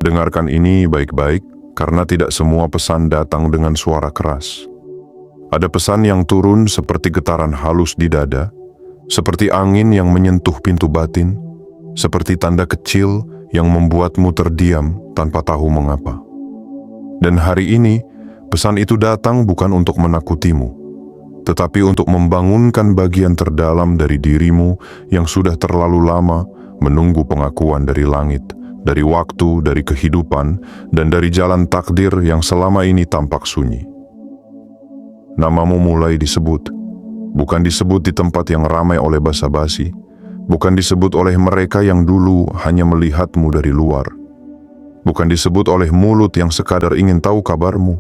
Dengarkan ini baik-baik, karena tidak semua pesan datang dengan suara keras. Ada pesan yang turun seperti getaran halus di dada, seperti angin yang menyentuh pintu batin, seperti tanda kecil yang membuatmu terdiam tanpa tahu mengapa. Dan hari ini, pesan itu datang bukan untuk menakutimu, tetapi untuk membangunkan bagian terdalam dari dirimu yang sudah terlalu lama menunggu pengakuan dari langit, dari waktu, dari kehidupan, dan dari jalan takdir yang selama ini tampak sunyi. Namamu mulai disebut, bukan disebut di tempat yang ramai oleh basa-basi, bukan disebut oleh mereka yang dulu hanya melihatmu dari luar, bukan disebut oleh mulut yang sekadar ingin tahu kabarmu,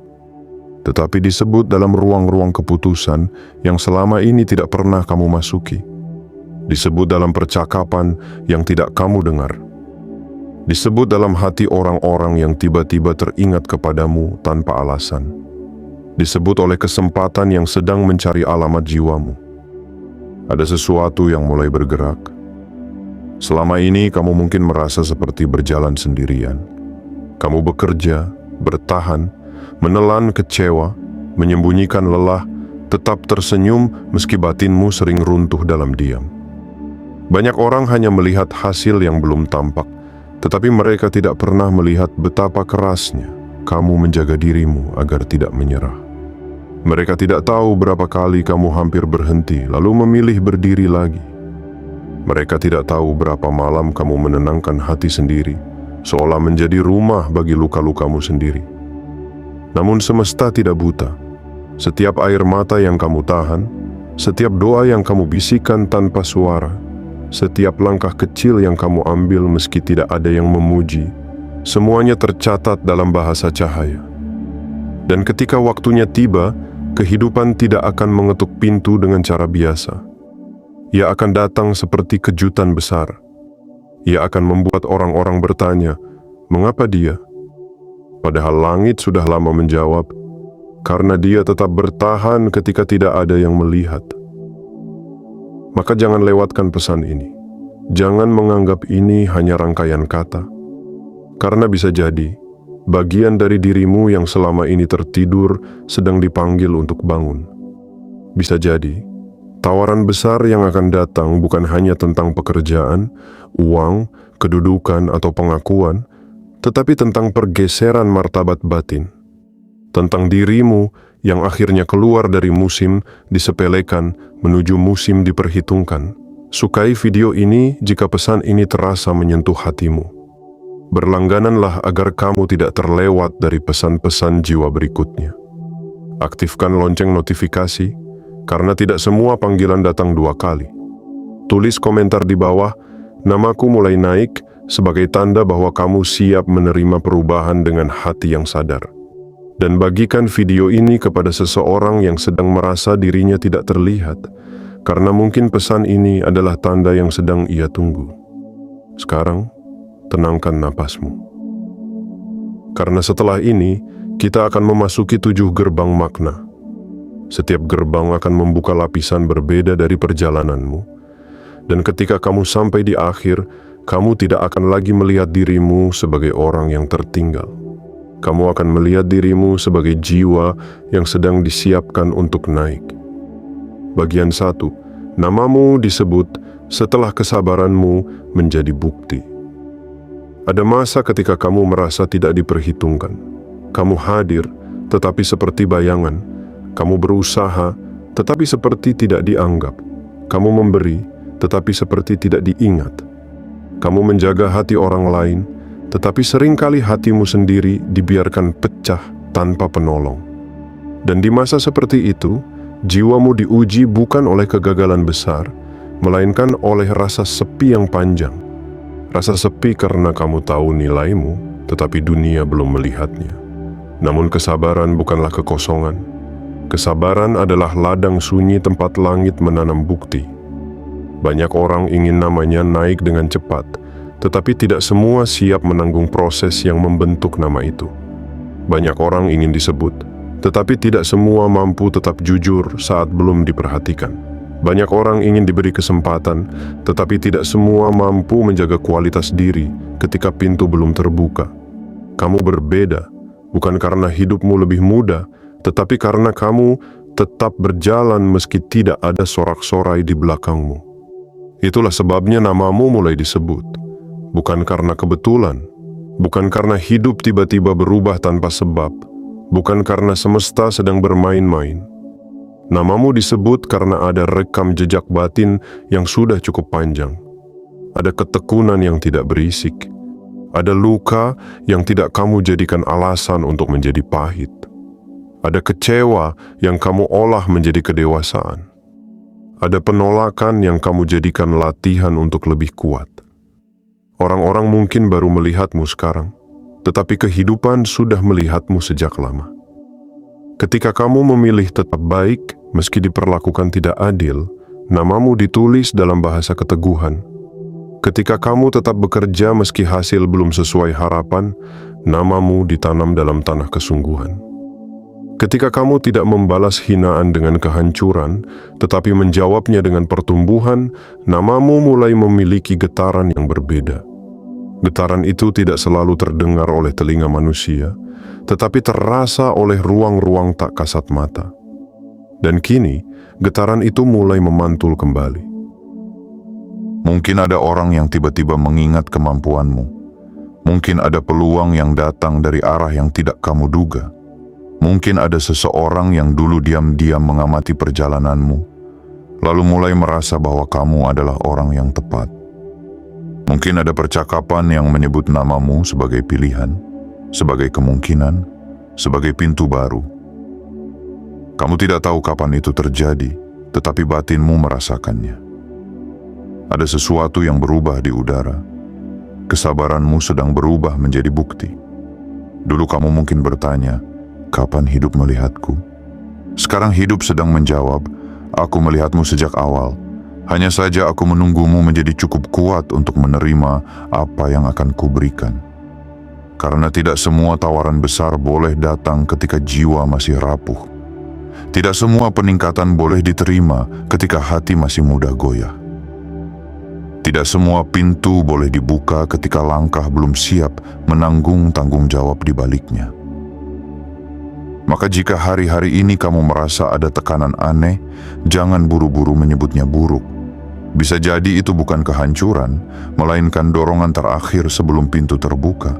tetapi disebut dalam ruang-ruang keputusan yang selama ini tidak pernah kamu masuki. Disebut dalam percakapan yang tidak kamu dengar. Disebut dalam hati orang-orang yang tiba-tiba teringat kepadamu tanpa alasan. Disebut oleh kesempatan yang sedang mencari alamat jiwamu. Ada sesuatu yang mulai bergerak. Selama ini kamu mungkin merasa seperti berjalan sendirian. Kamu bekerja, bertahan, menelan kecewa, menyembunyikan lelah, tetap tersenyum meski batinmu sering runtuh dalam diam. Banyak orang hanya melihat hasil yang belum tampak, tetapi mereka tidak pernah melihat betapa kerasnya kamu menjaga dirimu agar tidak menyerah. Mereka tidak tahu berapa kali kamu hampir berhenti lalu memilih berdiri lagi. Mereka tidak tahu berapa malam kamu menenangkan hati sendiri, seolah menjadi rumah bagi luka-lukamu sendiri. Namun semesta tidak buta. Setiap air mata yang kamu tahan, setiap doa yang kamu bisikan tanpa suara, setiap langkah kecil yang kamu ambil meski tidak ada yang memuji, semuanya tercatat dalam bahasa cahaya. Dan ketika waktunya tiba, kehidupan tidak akan mengetuk pintu dengan cara biasa. Ia akan datang seperti kejutan besar. Ia akan membuat orang-orang bertanya, mengapa dia? Padahal langit sudah lama menjawab, karena dia tetap bertahan ketika tidak ada yang melihat. Maka jangan lewatkan pesan ini. Jangan menganggap ini hanya rangkaian kata. Karena bisa jadi, bagian dari dirimu yang selama ini tertidur sedang dipanggil untuk bangun. Bisa jadi, tawaran besar yang akan datang bukan hanya tentang pekerjaan, uang, kedudukan, atau pengakuan, tetapi tentang pergeseran martabat batin. Tentang dirimu yang akhirnya keluar dari musim disepelekan menuju musim diperhitungkan. Sukai video ini jika pesan ini terasa menyentuh hatimu. Berlanggananlah agar kamu tidak terlewat dari pesan-pesan jiwa berikutnya. Aktifkan lonceng notifikasi, karena tidak semua panggilan datang 2 kali. Tulis komentar di bawah, namaku mulai naik, sebagai tanda bahwa kamu siap menerima perubahan dengan hati yang sadar. Dan bagikan video ini kepada seseorang yang sedang merasa dirinya tidak terlihat, karena mungkin pesan ini adalah tanda yang sedang ia tunggu. Sekarang, tenangkan napasmu. Karena setelah ini, kita akan memasuki 7 gerbang makna. Setiap gerbang akan membuka lapisan berbeda dari perjalananmu. Dan ketika kamu sampai di akhir, kamu tidak akan lagi melihat dirimu sebagai orang yang tertinggal. Kamu akan melihat dirimu sebagai jiwa yang sedang disiapkan untuk naik. Bagian 1, namamu disebut setelah kesabaranmu menjadi bukti. Ada masa ketika kamu merasa tidak diperhitungkan. Kamu hadir, tetapi seperti bayangan. Kamu berusaha, tetapi seperti tidak dianggap. Kamu memberi, tetapi seperti tidak diingat. Kamu menjaga hati orang lain, tetapi seringkali hatimu sendiri dibiarkan pecah tanpa penolong. Dan di masa seperti itu, jiwamu diuji bukan oleh kegagalan besar, melainkan oleh rasa sepi yang panjang. Rasa sepi karena kamu tahu nilaimu, tetapi dunia belum melihatnya. Namun kesabaran bukanlah kekosongan. Kesabaran adalah ladang sunyi tempat langit menanam bukti. Banyak orang ingin namanya naik dengan cepat, tetapi tidak semua siap menanggung proses yang membentuk nama itu. Banyak orang ingin disebut, tetapi tidak semua mampu tetap jujur saat belum diperhatikan. Banyak orang ingin diberi kesempatan, tetapi tidak semua mampu menjaga kualitas diri ketika pintu belum terbuka. Kamu berbeda, bukan karena hidupmu lebih mudah, tetapi karena kamu tetap berjalan meski tidak ada sorak-sorai di belakangmu. Itulah sebabnya namamu mulai disebut, bukan karena kebetulan, bukan karena hidup tiba-tiba berubah tanpa sebab, bukan karena semesta sedang bermain-main. Namamu disebut karena ada rekam jejak batin yang sudah cukup panjang. Ada ketekunan yang tidak berisik. Ada luka yang tidak kamu jadikan alasan untuk menjadi pahit. Ada kecewa yang kamu olah menjadi kedewasaan. Ada penolakan yang kamu jadikan latihan untuk lebih kuat. Orang-orang mungkin baru melihatmu sekarang, tetapi kehidupan sudah melihatmu sejak lama. Ketika kamu memilih tetap baik, meski diperlakukan tidak adil, namamu ditulis dalam bahasa keteguhan. Ketika kamu tetap bekerja meski hasil belum sesuai harapan, namamu ditanam dalam tanah kesungguhan. Ketika kamu tidak membalas hinaan dengan kehancuran, tetapi menjawabnya dengan pertumbuhan, namamu mulai memiliki getaran yang berbeda. Getaran itu tidak selalu terdengar oleh telinga manusia, tetapi terasa oleh ruang-ruang tak kasat mata. Dan kini, getaran itu mulai memantul kembali. Mungkin ada orang yang tiba-tiba mengingat kemampuanmu. Mungkin ada peluang yang datang dari arah yang tidak kamu duga. Mungkin ada seseorang yang dulu diam-diam mengamati perjalananmu, lalu mulai merasa bahwa kamu adalah orang yang tepat. Mungkin ada percakapan yang menyebut namamu sebagai pilihan, sebagai kemungkinan, sebagai pintu baru. Kamu tidak tahu kapan itu terjadi, tetapi batinmu merasakannya. Ada sesuatu yang berubah di udara. Kesabaranmu sedang berubah menjadi bukti. Dulu kamu mungkin bertanya, kapan hidup melihatku? Sekarang hidup sedang menjawab, aku melihatmu sejak awal. Hanya saja aku menunggumu menjadi cukup kuat untuk menerima apa yang akan kuberikan. Karena tidak semua tawaran besar boleh datang ketika jiwa masih rapuh. Tidak semua peningkatan boleh diterima ketika hati masih mudah goyah. Tidak semua pintu boleh dibuka ketika langkah belum siap menanggung tanggung jawab di baliknya. Maka jika hari-hari ini kamu merasa ada tekanan aneh, jangan buru-buru menyebutnya buruk. Bisa jadi itu bukan kehancuran, melainkan dorongan terakhir sebelum pintu terbuka.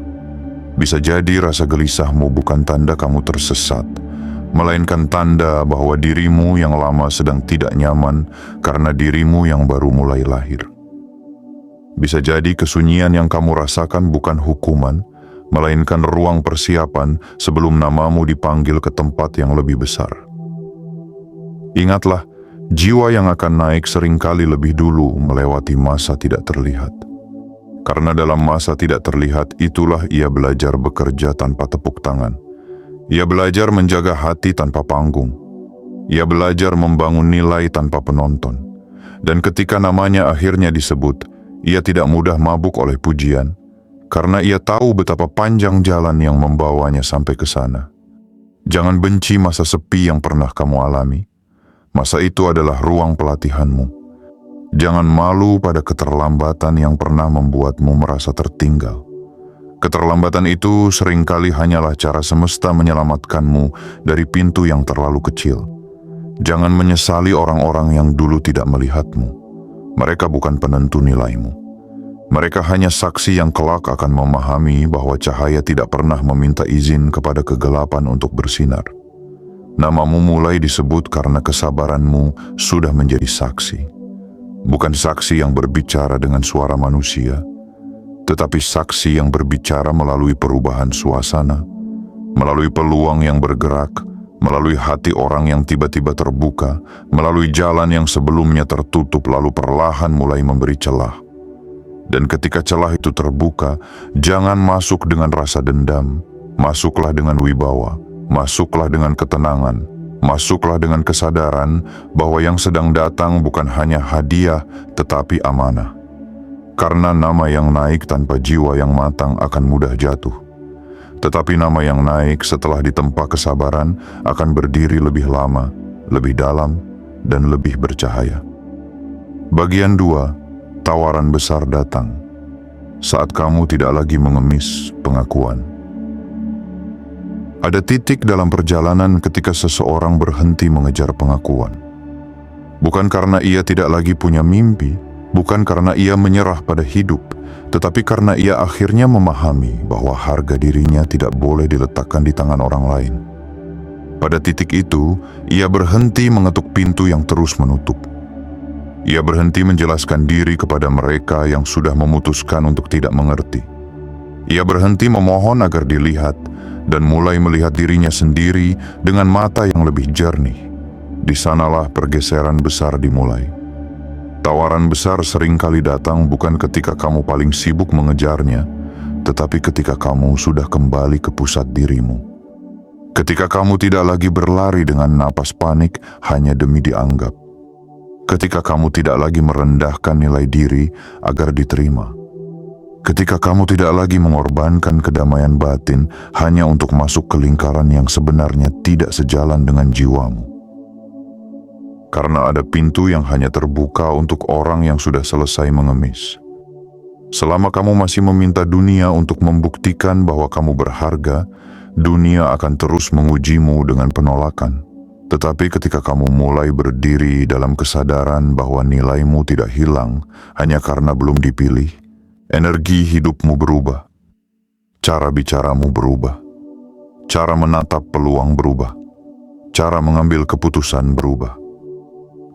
Bisa jadi rasa gelisahmu bukan tanda kamu tersesat, melainkan tanda bahwa dirimu yang lama sedang tidak nyaman karena dirimu yang baru mulai lahir. Bisa jadi kesunyian yang kamu rasakan bukan hukuman, melainkan ruang persiapan sebelum namamu dipanggil ke tempat yang lebih besar. Ingatlah, jiwa yang akan naik seringkali lebih dulu melewati masa tidak terlihat. Karena dalam masa tidak terlihat itulah ia belajar bekerja tanpa tepuk tangan. Ia belajar menjaga hati tanpa panggung. Ia belajar membangun nilai tanpa penonton. Dan ketika namanya akhirnya disebut, ia tidak mudah mabuk oleh pujian, karena ia tahu betapa panjang jalan yang membawanya sampai ke sana. Jangan benci masa sepi yang pernah kamu alami. Masa itu adalah ruang pelatihanmu. Jangan malu pada keterlambatan yang pernah membuatmu merasa tertinggal. Keterlambatan itu seringkali hanyalah cara semesta menyelamatkanmu dari pintu yang terlalu kecil. Jangan menyesali orang-orang yang dulu tidak melihatmu. Mereka bukan penentu nilaimu. Mereka hanya saksi yang kelak akan memahami bahwa cahaya tidak pernah meminta izin kepada kegelapan untuk bersinar. Namamu mulai disebut karena kesabaranmu sudah menjadi saksi. Bukan saksi yang berbicara dengan suara manusia, tetapi saksi yang berbicara melalui perubahan suasana, melalui peluang yang bergerak, melalui hati orang yang tiba-tiba terbuka, melalui jalan yang sebelumnya tertutup lalu perlahan mulai memberi celah. Dan ketika celah itu terbuka, jangan masuk dengan rasa dendam, masuklah dengan wibawa, masuklah dengan ketenangan, masuklah dengan kesadaran bahwa yang sedang datang bukan hanya hadiah tetapi amanah. Karena nama yang naik tanpa jiwa yang matang akan mudah jatuh. Tetapi nama yang naik setelah ditempa kesabaran akan berdiri lebih lama, lebih dalam, dan lebih bercahaya. Bagian 2, tawaran besar datang. Saat kamu tidak lagi mengemis pengakuan. Ada titik dalam perjalanan ketika seseorang berhenti mengejar pengakuan. Bukan karena ia tidak lagi punya mimpi, bukan karena ia menyerah pada hidup, tetapi karena ia akhirnya memahami bahwa harga dirinya tidak boleh diletakkan di tangan orang lain. Pada titik itu, ia berhenti mengetuk pintu yang terus menutup. Ia berhenti menjelaskan diri kepada mereka yang sudah memutuskan untuk tidak mengerti. Ia berhenti memohon agar dilihat dan mulai melihat dirinya sendiri dengan mata yang lebih jernih. Di sanalah pergeseran besar dimulai. Tawaran besar seringkali datang bukan ketika kamu paling sibuk mengejarnya, tetapi ketika kamu sudah kembali ke pusat dirimu. Ketika kamu tidak lagi berlari dengan napas panik hanya demi dianggap. Ketika kamu tidak lagi merendahkan nilai diri agar diterima. Ketika kamu tidak lagi mengorbankan kedamaian batin hanya untuk masuk ke lingkaran yang sebenarnya tidak sejalan dengan jiwamu. Karena ada pintu yang hanya terbuka untuk orang yang sudah selesai mengemis. Selama kamu masih meminta dunia untuk membuktikan bahwa kamu berharga, dunia akan terus mengujimu dengan penolakan. Tetapi ketika kamu mulai berdiri dalam kesadaran bahwa nilaimu tidak hilang hanya karena belum dipilih, energi hidupmu berubah. Cara bicaramu berubah. Cara menatap peluang berubah. Cara mengambil keputusan berubah.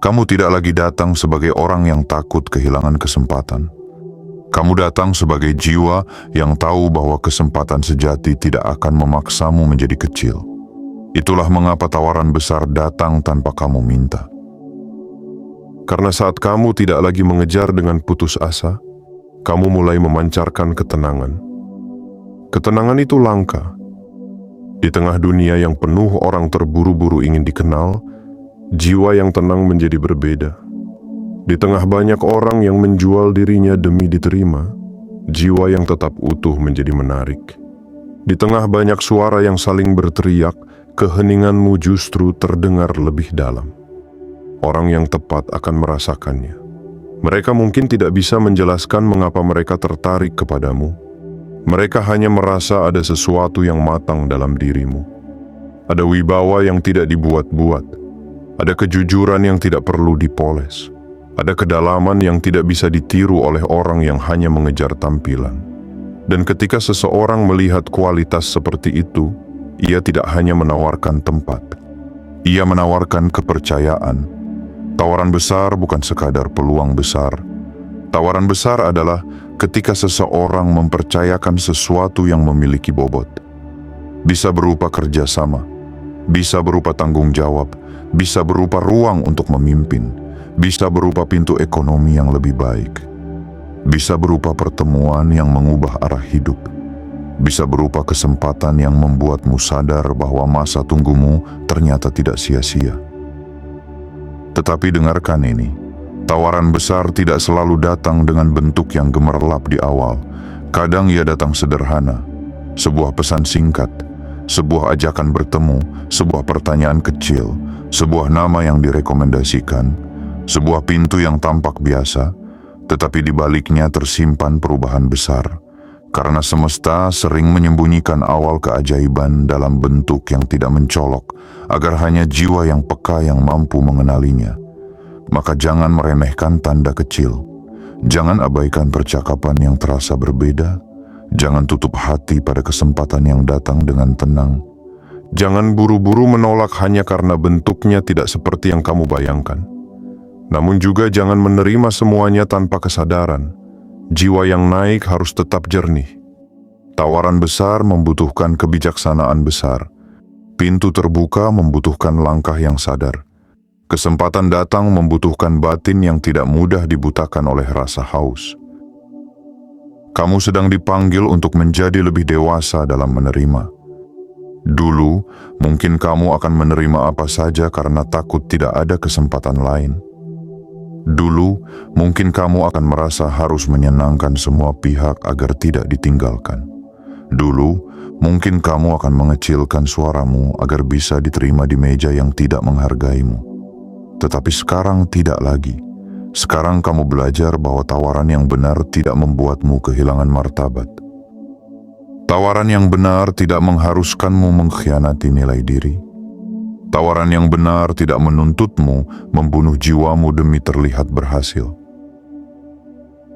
Kamu tidak lagi datang sebagai orang yang takut kehilangan kesempatan. Kamu datang sebagai jiwa yang tahu bahwa kesempatan sejati tidak akan memaksamu menjadi kecil. Itulah mengapa tawaran besar datang tanpa kamu minta. Karena saat kamu tidak lagi mengejar dengan putus asa, kamu mulai memancarkan ketenangan. Ketenangan itu langka. Di tengah dunia yang penuh orang terburu-buru ingin dikenal, jiwa yang tenang menjadi berbeda. Di tengah banyak orang yang menjual dirinya demi diterima, jiwa yang tetap utuh menjadi menarik. Di tengah banyak suara yang saling berteriak, keheninganmu justru terdengar lebih dalam. Orang yang tepat akan merasakannya. Mereka mungkin tidak bisa menjelaskan mengapa mereka tertarik kepadamu. Mereka hanya merasa ada sesuatu yang matang dalam dirimu. Ada wibawa yang tidak dibuat-buat. Ada kejujuran yang tidak perlu dipoles. Ada kedalaman yang tidak bisa ditiru oleh orang yang hanya mengejar tampilan. Dan ketika seseorang melihat kualitas seperti itu, ia tidak hanya menawarkan tempat. Ia menawarkan kepercayaan. Tawaran besar bukan sekadar peluang besar. Tawaran besar adalah ketika seseorang mempercayakan sesuatu yang memiliki bobot. Bisa berupa kerjasama, bisa berupa tanggung jawab, bisa berupa ruang untuk memimpin, bisa berupa pintu ekonomi yang lebih baik, bisa berupa pertemuan yang mengubah arah hidup, bisa berupa kesempatan yang membuatmu sadar bahwa masa tunggumu ternyata tidak sia-sia. Tetapi dengarkan ini, tawaran besar tidak selalu datang dengan bentuk yang gemerlap di awal. Kadang ia datang sederhana, sebuah pesan singkat, sebuah ajakan bertemu, sebuah pertanyaan kecil, sebuah nama yang direkomendasikan, sebuah pintu yang tampak biasa, tetapi di baliknya tersimpan perubahan besar. Karena semesta sering menyembunyikan awal keajaiban dalam bentuk yang tidak mencolok, agar hanya jiwa yang peka yang mampu mengenalinya. Maka jangan meremehkan tanda kecil. Jangan abaikan percakapan yang terasa berbeda. Jangan tutup hati pada kesempatan yang datang dengan tenang. Jangan buru-buru menolak hanya karena bentuknya tidak seperti yang kamu bayangkan. Namun juga jangan menerima semuanya tanpa kesadaran. Jiwa yang naik harus tetap jernih. Tawaran besar membutuhkan kebijaksanaan besar. Pintu terbuka membutuhkan langkah yang sadar. Kesempatan datang membutuhkan batin yang tidak mudah dibutakan oleh rasa haus. Kamu sedang dipanggil untuk menjadi lebih dewasa dalam menerima. Dulu, mungkin kamu akan menerima apa saja karena takut tidak ada kesempatan lain. Dulu, mungkin kamu akan merasa harus menyenangkan semua pihak agar tidak ditinggalkan. Dulu, mungkin kamu akan mengecilkan suaramu agar bisa diterima di meja yang tidak menghargaimu. Tetapi sekarang tidak lagi. Sekarang kamu belajar bahwa tawaran yang benar tidak membuatmu kehilangan martabat. Tawaran yang benar tidak mengharuskanmu mengkhianati nilai diri. Tawaran yang benar tidak menuntutmu membunuh jiwamu demi terlihat berhasil.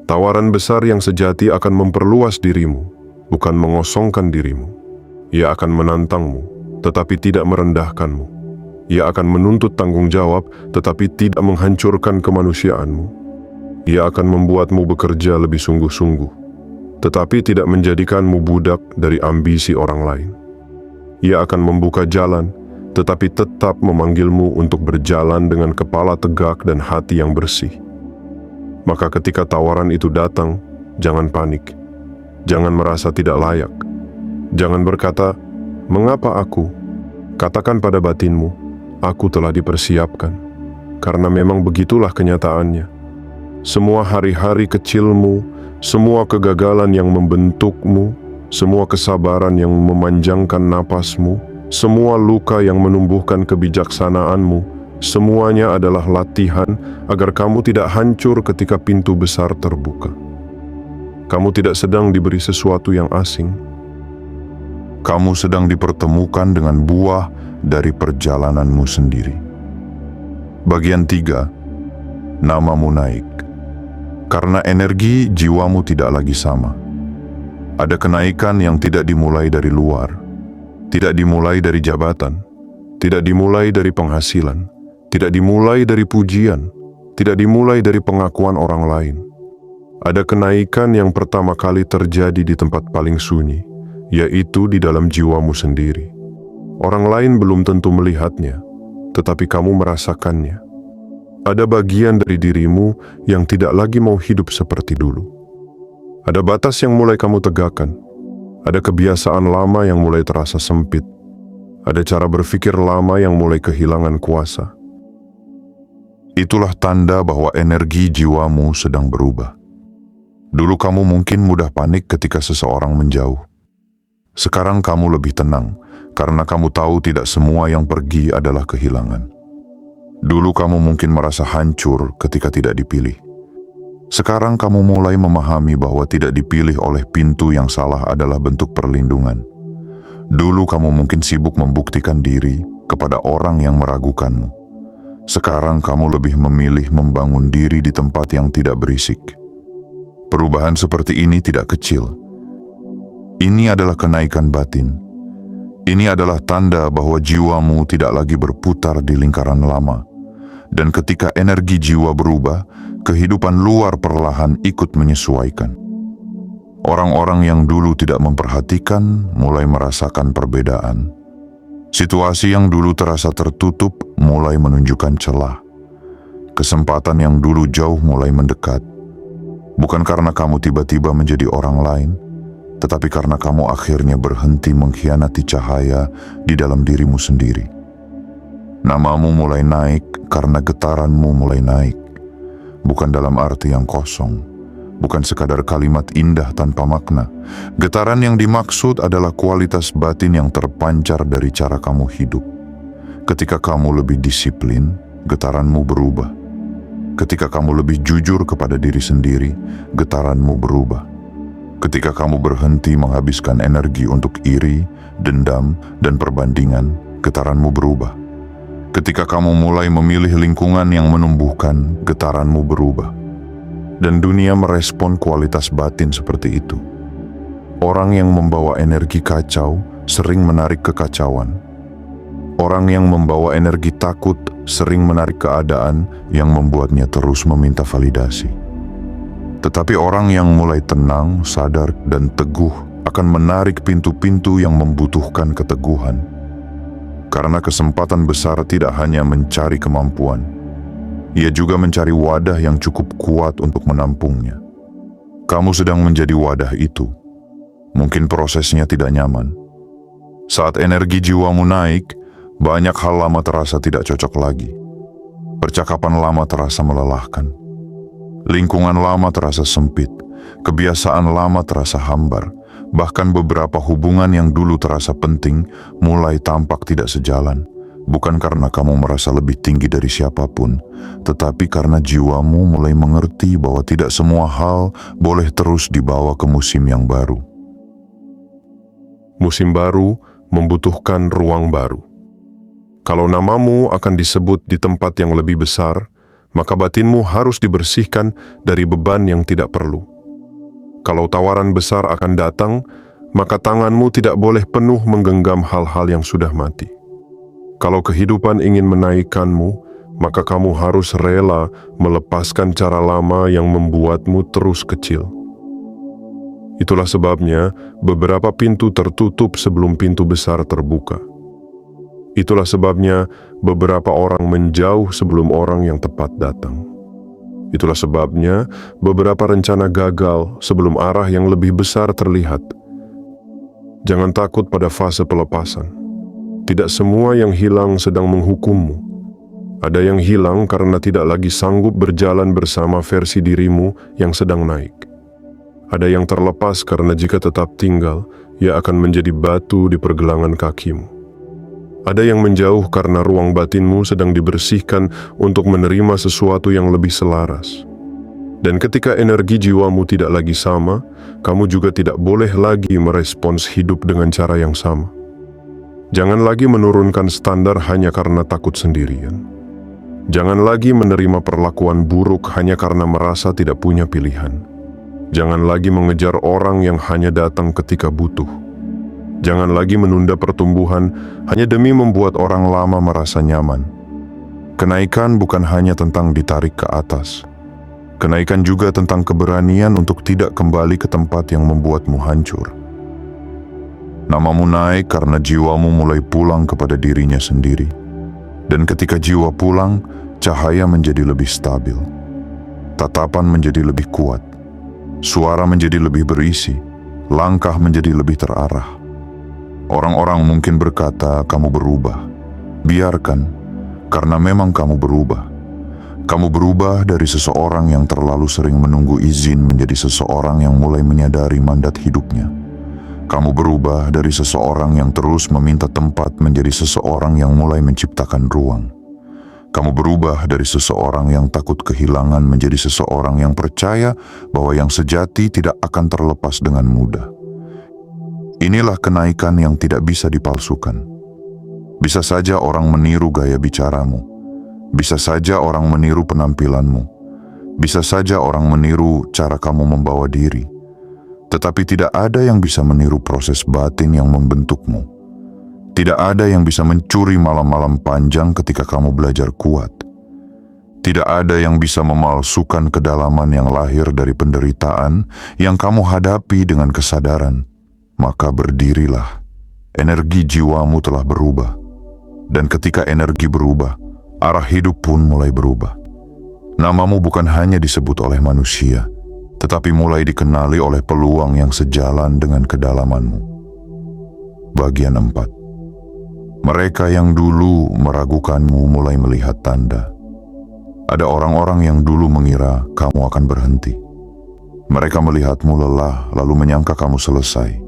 Tawaran besar yang sejati akan memperluas dirimu, bukan mengosongkan dirimu. Ia akan menantangmu, tetapi tidak merendahkanmu. Ia akan menuntut tanggung jawab, tetapi tidak menghancurkan kemanusiaanmu. Ia akan membuatmu bekerja lebih sungguh-sungguh, tetapi tidak menjadikanmu budak dari ambisi orang lain. Ia akan membuka jalan, tetapi tetap memanggilmu untuk berjalan dengan kepala tegak dan hati yang bersih. Maka ketika tawaran itu datang, jangan panik. Jangan merasa tidak layak. Jangan berkata, "Mengapa aku?" Katakan pada batinmu, "Aku telah dipersiapkan." Karena memang begitulah kenyataannya. Semua hari-hari kecilmu, semua kegagalan yang membentukmu, semua kesabaran yang memanjangkan napasmu, semua luka yang menumbuhkan kebijaksanaanmu, semuanya adalah latihan agar kamu tidak hancur ketika pintu besar terbuka. Kamu tidak sedang diberi sesuatu yang asing. Kamu sedang dipertemukan dengan buah dari perjalananmu sendiri. Bagian 3. Namamu naik. Karena energi jiwamu tidak lagi sama. Ada kenaikan yang tidak dimulai dari luar, tidak dimulai dari jabatan, tidak dimulai dari penghasilan, tidak dimulai dari pujian, tidak dimulai dari pengakuan orang lain. Ada kenaikan yang pertama kali terjadi di tempat paling sunyi, yaitu di dalam jiwamu sendiri. Orang lain belum tentu melihatnya, tetapi kamu merasakannya. Ada bagian dari dirimu yang tidak lagi mau hidup seperti dulu. Ada batas yang mulai kamu tegakkan. Ada kebiasaan lama yang mulai terasa sempit. Ada cara berpikir lama yang mulai kehilangan kuasa. Itulah tanda bahwa energi jiwamu sedang berubah. Dulu kamu mungkin mudah panik ketika seseorang menjauh. Sekarang kamu lebih tenang, karena kamu tahu tidak semua yang pergi adalah kehilangan. Dulu kamu mungkin merasa hancur ketika tidak dipilih. Sekarang kamu mulai memahami bahwa tidak dipilih oleh pintu yang salah adalah bentuk perlindungan. Dulu kamu mungkin sibuk membuktikan diri kepada orang yang meragukanmu. Sekarang kamu lebih memilih membangun diri di tempat yang tidak berisik. Perubahan seperti ini tidak kecil. Ini adalah kenaikan batin. Ini adalah tanda bahwa jiwamu tidak lagi berputar di lingkaran lama. Dan ketika energi jiwa berubah, kehidupan luar perlahan ikut menyesuaikan. Orang-orang yang dulu tidak memperhatikan mulai merasakan perbedaan. Situasi yang dulu terasa tertutup mulai menunjukkan celah. Kesempatan yang dulu jauh mulai mendekat. Bukan karena kamu tiba-tiba menjadi orang lain, tetapi karena kamu akhirnya berhenti mengkhianati cahaya di dalam dirimu sendiri. Namamu mulai naik karena getaranmu mulai naik. Bukan dalam arti yang kosong, bukan sekadar kalimat indah tanpa makna. Getaran yang dimaksud adalah kualitas batin yang terpancar dari cara kamu hidup. Ketika kamu lebih disiplin, getaranmu berubah. Ketika kamu lebih jujur kepada diri sendiri, getaranmu berubah. Ketika kamu berhenti menghabiskan energi untuk iri, dendam, dan perbandingan, getaranmu berubah. Ketika kamu mulai memilih lingkungan yang menumbuhkan, getaranmu berubah. Dan dunia merespon kualitas batin seperti itu. Orang yang membawa energi kacau sering menarik kekacauan. Orang yang membawa energi takut sering menarik keadaan yang membuatnya terus meminta validasi. Tetapi orang yang mulai tenang, sadar, dan teguh akan menarik pintu-pintu yang membutuhkan keteguhan. Karena kesempatan besar tidak hanya mencari kemampuan, ia juga mencari wadah yang cukup kuat untuk menampungnya. Kamu sedang menjadi wadah itu. Mungkin prosesnya tidak nyaman. Saat energi jiwamu naik, banyak hal lama terasa tidak cocok lagi. Percakapan lama terasa melelahkan. Lingkungan lama terasa sempit. Kebiasaan lama terasa hambar. Bahkan beberapa hubungan yang dulu terasa penting mulai tampak tidak sejalan. Bukan karena kamu merasa lebih tinggi dari siapapun, tetapi karena jiwamu mulai mengerti bahwa tidak semua hal boleh terus dibawa ke musim yang baru. Musim baru membutuhkan ruang baru. Kalau namamu akan disebut di tempat yang lebih besar, maka batinmu harus dibersihkan dari beban yang tidak perlu. Kalau tawaran besar akan datang, maka tanganmu tidak boleh penuh menggenggam hal-hal yang sudah mati. Kalau kehidupan ingin menaikkanmu, maka kamu harus rela melepaskan cara lama yang membuatmu terus kecil. Itulah sebabnya beberapa pintu tertutup sebelum pintu besar terbuka. Itulah sebabnya beberapa orang menjauh sebelum orang yang tepat datang. Itulah sebabnya beberapa rencana gagal sebelum arah yang lebih besar terlihat. Jangan takut pada fase pelepasan. Tidak semua yang hilang sedang menghukummu. Ada yang hilang karena tidak lagi sanggup berjalan bersama versi dirimu yang sedang naik. Ada yang terlepas karena jika tetap tinggal, ia akan menjadi batu di pergelangan kakimu. Ada yang menjauh karena ruang batinmu sedang dibersihkan untuk menerima sesuatu yang lebih selaras. Dan ketika energi jiwamu tidak lagi sama, kamu juga tidak boleh lagi merespons hidup dengan cara yang sama. Jangan lagi menurunkan standar hanya karena takut sendirian. Jangan lagi menerima perlakuan buruk hanya karena merasa tidak punya pilihan. Jangan lagi mengejar orang yang hanya datang ketika butuh. Jangan lagi menunda pertumbuhan hanya demi membuat orang lama merasa nyaman. Kenaikan bukan hanya tentang ditarik ke atas. Kenaikan juga tentang keberanian untuk tidak kembali ke tempat yang membuatmu hancur. Namamu naik karena jiwamu mulai pulang kepada dirinya sendiri. Dan ketika jiwa pulang, cahaya menjadi lebih stabil. Tatapan menjadi lebih kuat. Suara menjadi lebih berisi. Langkah menjadi lebih terarah. Orang-orang mungkin berkata kamu berubah. Biarkan, karena memang kamu berubah. Kamu berubah dari seseorang yang terlalu sering menunggu izin menjadi seseorang yang mulai menyadari mandat hidupnya. Kamu berubah dari seseorang yang terus meminta tempat menjadi seseorang yang mulai menciptakan ruang. Kamu berubah dari seseorang yang takut kehilangan menjadi seseorang yang percaya bahwa yang sejati tidak akan terlepas dengan mudah. Inilah kenaikan yang tidak bisa dipalsukan. Bisa saja orang meniru gaya bicaramu. Bisa saja orang meniru penampilanmu. Bisa saja orang meniru cara kamu membawa diri. Tetapi tidak ada yang bisa meniru proses batin yang membentukmu. Tidak ada yang bisa mencuri malam-malam panjang ketika kamu belajar kuat. Tidak ada yang bisa memalsukan kedalaman yang lahir dari penderitaan yang kamu hadapi dengan kesadaran. Maka berdirilah, energi jiwamu telah berubah. Dan ketika energi berubah, arah hidup pun mulai berubah. Namamu bukan hanya disebut oleh manusia, tetapi mulai dikenali oleh peluang yang sejalan dengan kedalamanmu. Bagian 4. Mereka yang dulu meragukanmu mulai melihat tanda. Ada orang-orang yang dulu mengira kamu akan berhenti. Mereka melihatmu lelah, lalu menyangka kamu selesai.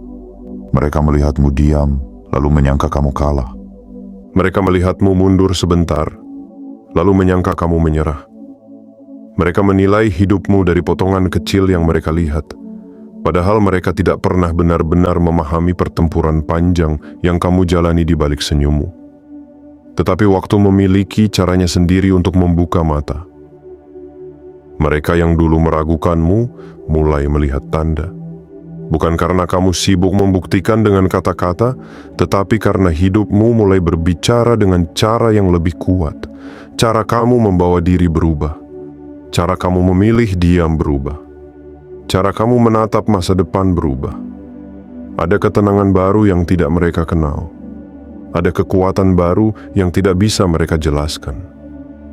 Mereka melihatmu diam, lalu menyangka kamu kalah. Mereka melihatmu mundur sebentar, lalu menyangka kamu menyerah. Mereka menilai hidupmu dari potongan kecil yang mereka lihat, padahal mereka tidak pernah benar-benar memahami pertempuran panjang yang kamu jalani di balik senyummu. Tetapi waktu memiliki caranya sendiri untuk membuka mata. Mereka yang dulu meragukanmu mulai melihat tanda. Bukan karena kamu sibuk membuktikan dengan kata-kata, tetapi karena hidupmu mulai berbicara dengan cara yang lebih kuat. Cara kamu membawa diri berubah. Cara kamu memilih diam berubah. Cara kamu menatap masa depan berubah. Ada ketenangan baru yang tidak mereka kenal. Ada kekuatan baru yang tidak bisa mereka jelaskan.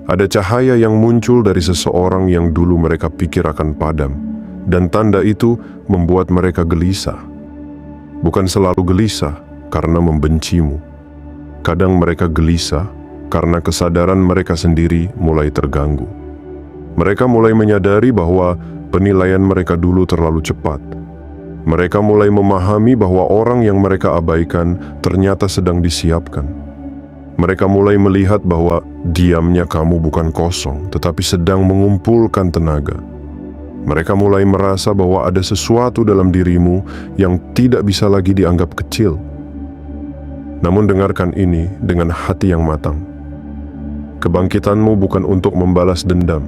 Ada cahaya yang muncul dari seseorang yang dulu mereka pikir akan padam. Dan tanda itu membuat mereka gelisah. Bukan selalu gelisah karena membencimu. Kadang mereka gelisah karena kesadaran mereka sendiri mulai terganggu. Mereka mulai menyadari bahwa penilaian mereka dulu terlalu cepat. Mereka mulai memahami bahwa orang yang mereka abaikan ternyata sedang disiapkan. Mereka mulai melihat bahwa diamnya kamu bukan kosong, tetapi sedang mengumpulkan tenaga. Mereka mulai merasa bahwa ada sesuatu dalam dirimu yang tidak bisa lagi dianggap kecil. Namun dengarkan ini dengan hati yang matang. Kebangkitanmu bukan untuk membalas dendam.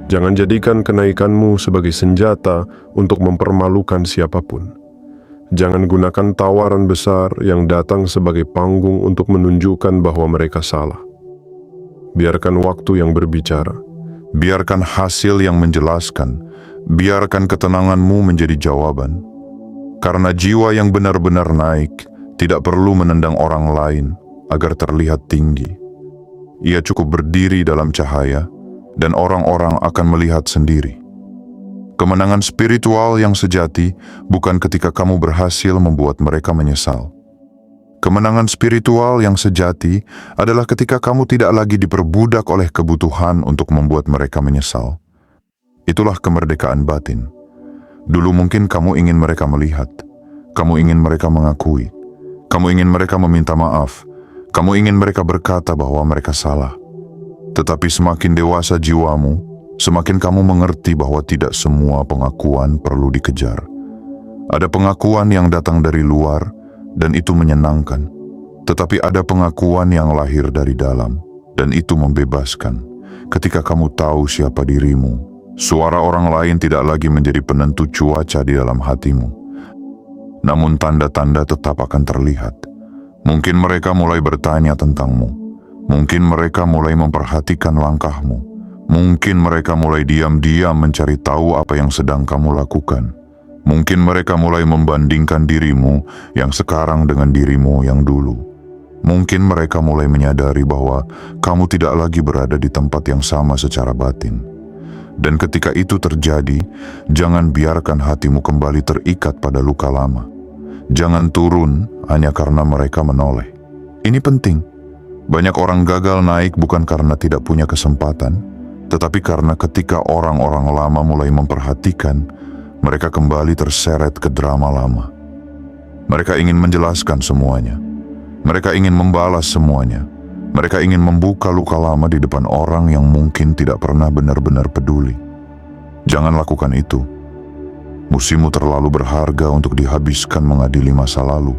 Jangan jadikan kenaikanmu sebagai senjata untuk mempermalukan siapapun. Jangan gunakan tawaran besar yang datang sebagai panggung untuk menunjukkan bahwa mereka salah. Biarkan waktu yang berbicara. Biarkan hasil yang menjelaskan. Biarkan ketenanganmu menjadi jawaban. Karena jiwa yang benar-benar naik tidak perlu menendang orang lain agar terlihat tinggi. Ia cukup berdiri dalam cahaya dan orang-orang akan melihat sendiri. Kemenangan spiritual yang sejati bukan ketika kamu berhasil membuat mereka menyesal. Kemenangan spiritual yang sejati adalah ketika kamu tidak lagi diperbudak oleh kebutuhan untuk membuat mereka menyesal. Itulah kemerdekaan batin. Dulu mungkin kamu ingin mereka melihat, kamu ingin mereka mengakui, kamu ingin mereka meminta maaf, kamu ingin mereka berkata bahwa mereka salah. Tetapi semakin dewasa jiwamu, semakin kamu mengerti bahwa tidak semua pengakuan perlu dikejar. Ada pengakuan yang datang dari luar, dan itu menyenangkan. Tetapi ada pengakuan yang lahir dari dalam, dan itu membebaskan. Ketika kamu tahu siapa dirimu, suara orang lain tidak lagi menjadi penentu cuaca di dalam hatimu. Namun tanda-tanda tetap akan terlihat. Mungkin mereka mulai bertanya tentangmu. Mungkin mereka mulai memperhatikan langkahmu. Mungkin mereka mulai diam-diam mencari tahu apa yang sedang kamu lakukan. Mungkin mereka mulai membandingkan dirimu yang sekarang dengan dirimu yang dulu. Mungkin mereka mulai menyadari bahwa kamu tidak lagi berada di tempat yang sama secara batin. Dan ketika itu terjadi, jangan biarkan hatimu kembali terikat pada luka lama. Jangan turun hanya karena mereka menoleh. Ini penting. Banyak orang gagal naik bukan karena tidak punya kesempatan, tetapi karena ketika orang-orang lama mulai memperhatikan, mereka kembali terseret ke drama lama. Mereka ingin menjelaskan semuanya. Mereka ingin membalas semuanya. Mereka ingin membuka luka lama di depan orang yang mungkin tidak pernah benar-benar peduli. Jangan lakukan itu. Musimmu terlalu berharga untuk dihabiskan mengadili masa lalu.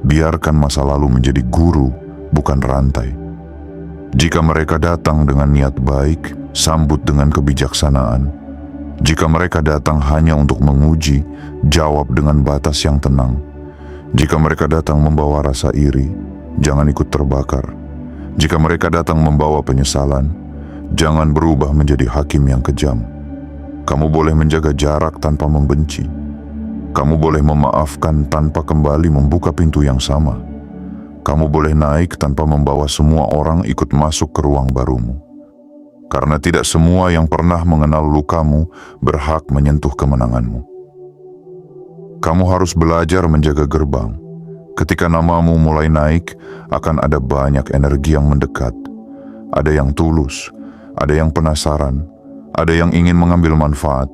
Biarkan masa lalu menjadi guru, bukan rantai. Jika mereka datang dengan niat baik, sambut dengan kebijaksanaan. Jika mereka datang hanya untuk menguji, jawab dengan batas yang tenang. Jika mereka datang membawa rasa iri, jangan ikut terbakar. Jika mereka datang membawa penyesalan, jangan berubah menjadi hakim yang kejam. Kamu boleh menjaga jarak tanpa membenci. Kamu boleh memaafkan tanpa kembali membuka pintu yang sama. Kamu boleh naik tanpa membawa semua orang ikut masuk ke ruang barumu. Karena tidak semua yang pernah mengenal lukamu berhak menyentuh kemenanganmu. Kamu harus belajar menjaga gerbang. Ketika namamu mulai naik, akan ada banyak energi yang mendekat. Ada yang tulus, ada yang penasaran, ada yang ingin mengambil manfaat,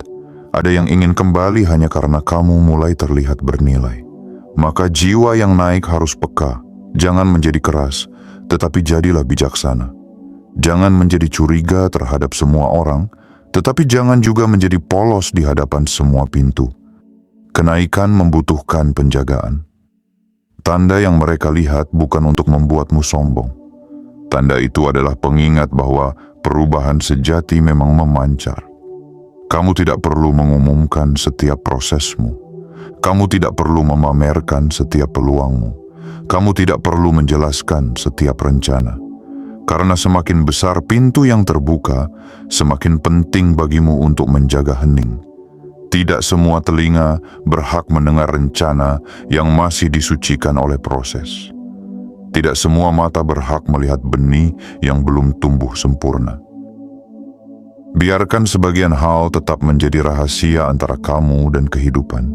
ada yang ingin kembali hanya karena kamu mulai terlihat bernilai. Maka jiwa yang naik harus peka, jangan menjadi keras, tetapi jadilah bijaksana. Jangan menjadi curiga terhadap semua orang, tetapi jangan juga menjadi polos di hadapan semua pintu. Kenaikan membutuhkan penjagaan. Tanda yang mereka lihat bukan untuk membuatmu sombong. Tanda itu adalah pengingat bahwa perubahan sejati memang memancar. Kamu tidak perlu mengumumkan setiap prosesmu. Kamu tidak perlu memamerkan setiap peluangmu. Kamu tidak perlu menjelaskan setiap rencana. Karena semakin besar pintu yang terbuka, semakin penting bagimu untuk menjaga hening. Tidak semua telinga berhak mendengar rencana yang masih disucikan oleh proses. Tidak semua mata berhak melihat benih yang belum tumbuh sempurna. Biarkan sebagian hal tetap menjadi rahasia antara kamu dan kehidupan.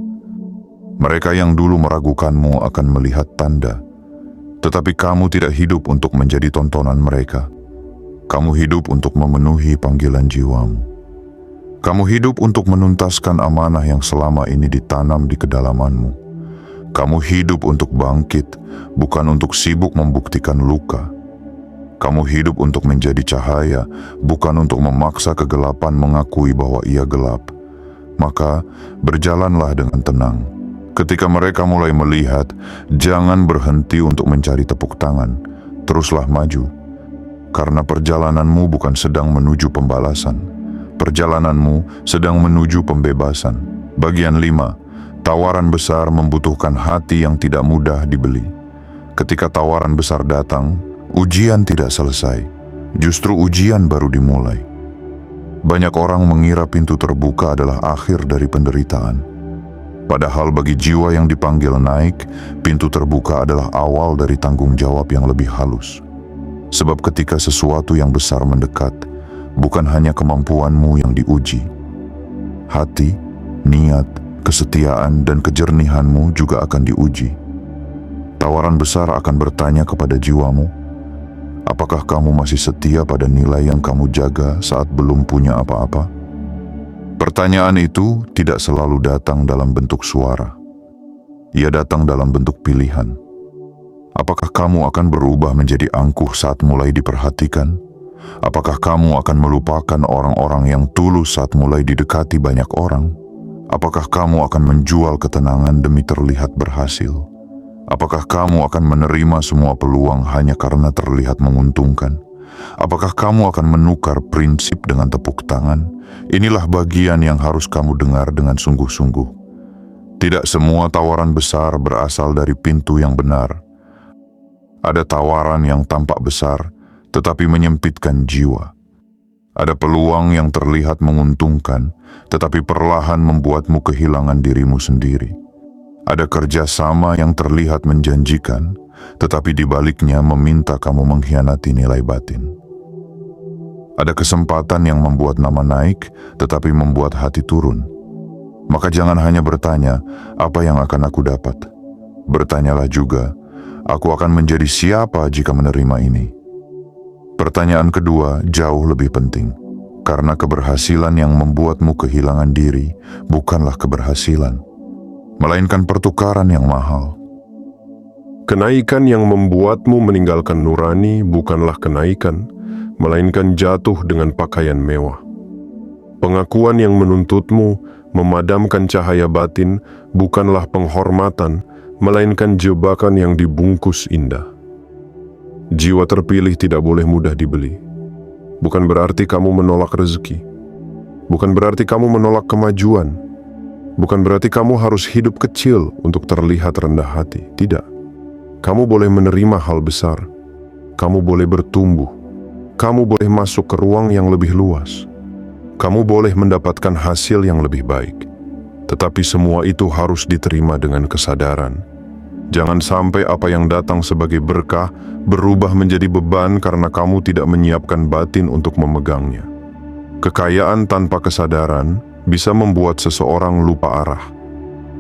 Mereka yang dulu meragukanmu akan melihat tanda. Tetapi kamu tidak hidup untuk menjadi tontonan mereka. Kamu hidup untuk memenuhi panggilan jiwamu. Kamu hidup untuk menuntaskan amanah yang selama ini ditanam di kedalamanmu. Kamu hidup untuk bangkit, bukan untuk sibuk membuktikan luka. Kamu hidup untuk menjadi cahaya, bukan untuk memaksa kegelapan mengakui bahwa ia gelap. Maka berjalanlah dengan tenang. Ketika mereka mulai melihat, jangan berhenti untuk mencari tepuk tangan. Teruslah maju. Karena perjalananmu bukan sedang menuju pembalasan. Perjalananmu sedang menuju pembebasan. Bagian 5. Tawaran besar membutuhkan hati yang tidak mudah dibeli. Ketika tawaran besar datang, ujian tidak selesai. Justru ujian baru dimulai. Banyak orang mengira pintu terbuka adalah akhir dari penderitaan. Padahal bagi jiwa yang dipanggil naik, pintu terbuka adalah awal dari tanggung jawab yang lebih halus. Sebab ketika sesuatu yang besar mendekat, bukan hanya kemampuanmu yang diuji. Hati, niat, kesetiaan, dan kejernihanmu juga akan diuji. Tawaran besar akan bertanya kepada jiwamu, apakah kamu masih setia pada nilai yang kamu jaga saat belum punya apa-apa? Pertanyaan itu tidak selalu datang dalam bentuk suara. Ia datang dalam bentuk pilihan. Apakah kamu akan berubah menjadi angkuh saat mulai diperhatikan? Apakah kamu akan melupakan orang-orang yang tulus saat mulai didekati banyak orang? Apakah kamu akan menjual ketenangan demi terlihat berhasil? Apakah kamu akan menerima semua peluang hanya karena terlihat menguntungkan? Apakah kamu akan menukar prinsip dengan tepuk tangan? Inilah bagian yang harus kamu dengar dengan sungguh-sungguh. Tidak semua tawaran besar berasal dari pintu yang benar. Ada tawaran yang tampak besar, tetapi menyempitkan jiwa. Ada peluang yang terlihat menguntungkan, tetapi perlahan membuatmu kehilangan dirimu sendiri. Ada kerjasama yang terlihat menjanjikan, tetapi di baliknya meminta kamu mengkhianati nilai batin. Ada kesempatan yang membuat nama naik, tetapi membuat hati turun. Maka jangan hanya bertanya, apa yang akan aku dapat? Bertanyalah juga, aku akan menjadi siapa jika menerima ini? Pertanyaan kedua jauh lebih penting, karena keberhasilan yang membuatmu kehilangan diri bukanlah keberhasilan, melainkan pertukaran yang mahal. Kenaikan yang membuatmu meninggalkan nurani bukanlah kenaikan, melainkan jatuh dengan pakaian mewah. Pengakuan yang menuntutmu memadamkan cahaya batin bukanlah penghormatan, melainkan jebakan yang dibungkus indah. Jiwa terpilih tidak boleh mudah dibeli. Bukan berarti kamu menolak rezeki. Bukan berarti kamu menolak kemajuan. Bukan berarti kamu harus hidup kecil untuk terlihat rendah hati. Tidak. Kamu boleh menerima hal besar. Kamu boleh bertumbuh. Kamu boleh masuk ke ruang yang lebih luas. Kamu boleh mendapatkan hasil yang lebih baik. Tetapi semua itu harus diterima dengan kesadaran. Jangan sampai apa yang datang sebagai berkah berubah menjadi beban karena kamu tidak menyiapkan batin untuk memegangnya. Kekayaan tanpa kesadaran bisa membuat seseorang lupa arah.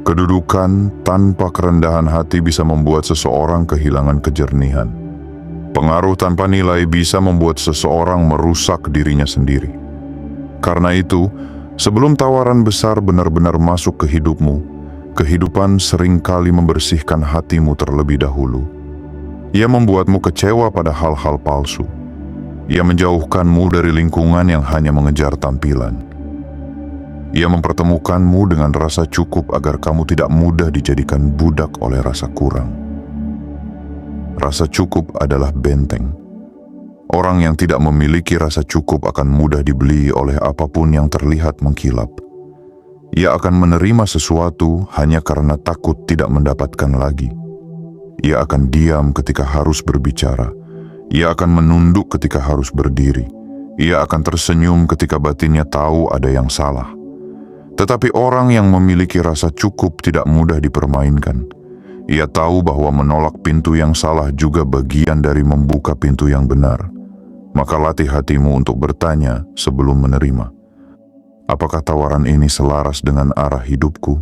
Kedudukan tanpa kerendahan hati bisa membuat seseorang kehilangan kejernihan. Pengaruh tanpa nilai bisa membuat seseorang merusak dirinya sendiri. Karena itu, sebelum tawaran besar benar-benar masuk ke hidupmu, kehidupan seringkali membersihkan hatimu terlebih dahulu. Ia membuatmu kecewa pada hal-hal palsu. Ia menjauhkanmu dari lingkungan yang hanya mengejar tampilan. Ia mempertemukanmu dengan rasa cukup agar kamu tidak mudah dijadikan budak oleh rasa kurang. Rasa cukup adalah benteng. Orang yang tidak memiliki rasa cukup akan mudah dibeli oleh apapun yang terlihat mengkilap. Ia akan menerima sesuatu hanya karena takut tidak mendapatkan lagi. Ia akan diam ketika harus berbicara. Ia akan menunduk ketika harus berdiri. Ia akan tersenyum ketika batinnya tahu ada yang salah. Tetapi orang yang memiliki rasa cukup tidak mudah dipermainkan. Ia tahu bahwa menolak pintu yang salah juga bagian dari membuka pintu yang benar. Maka latih hatimu untuk bertanya sebelum menerima. Apakah tawaran ini selaras dengan arah hidupku?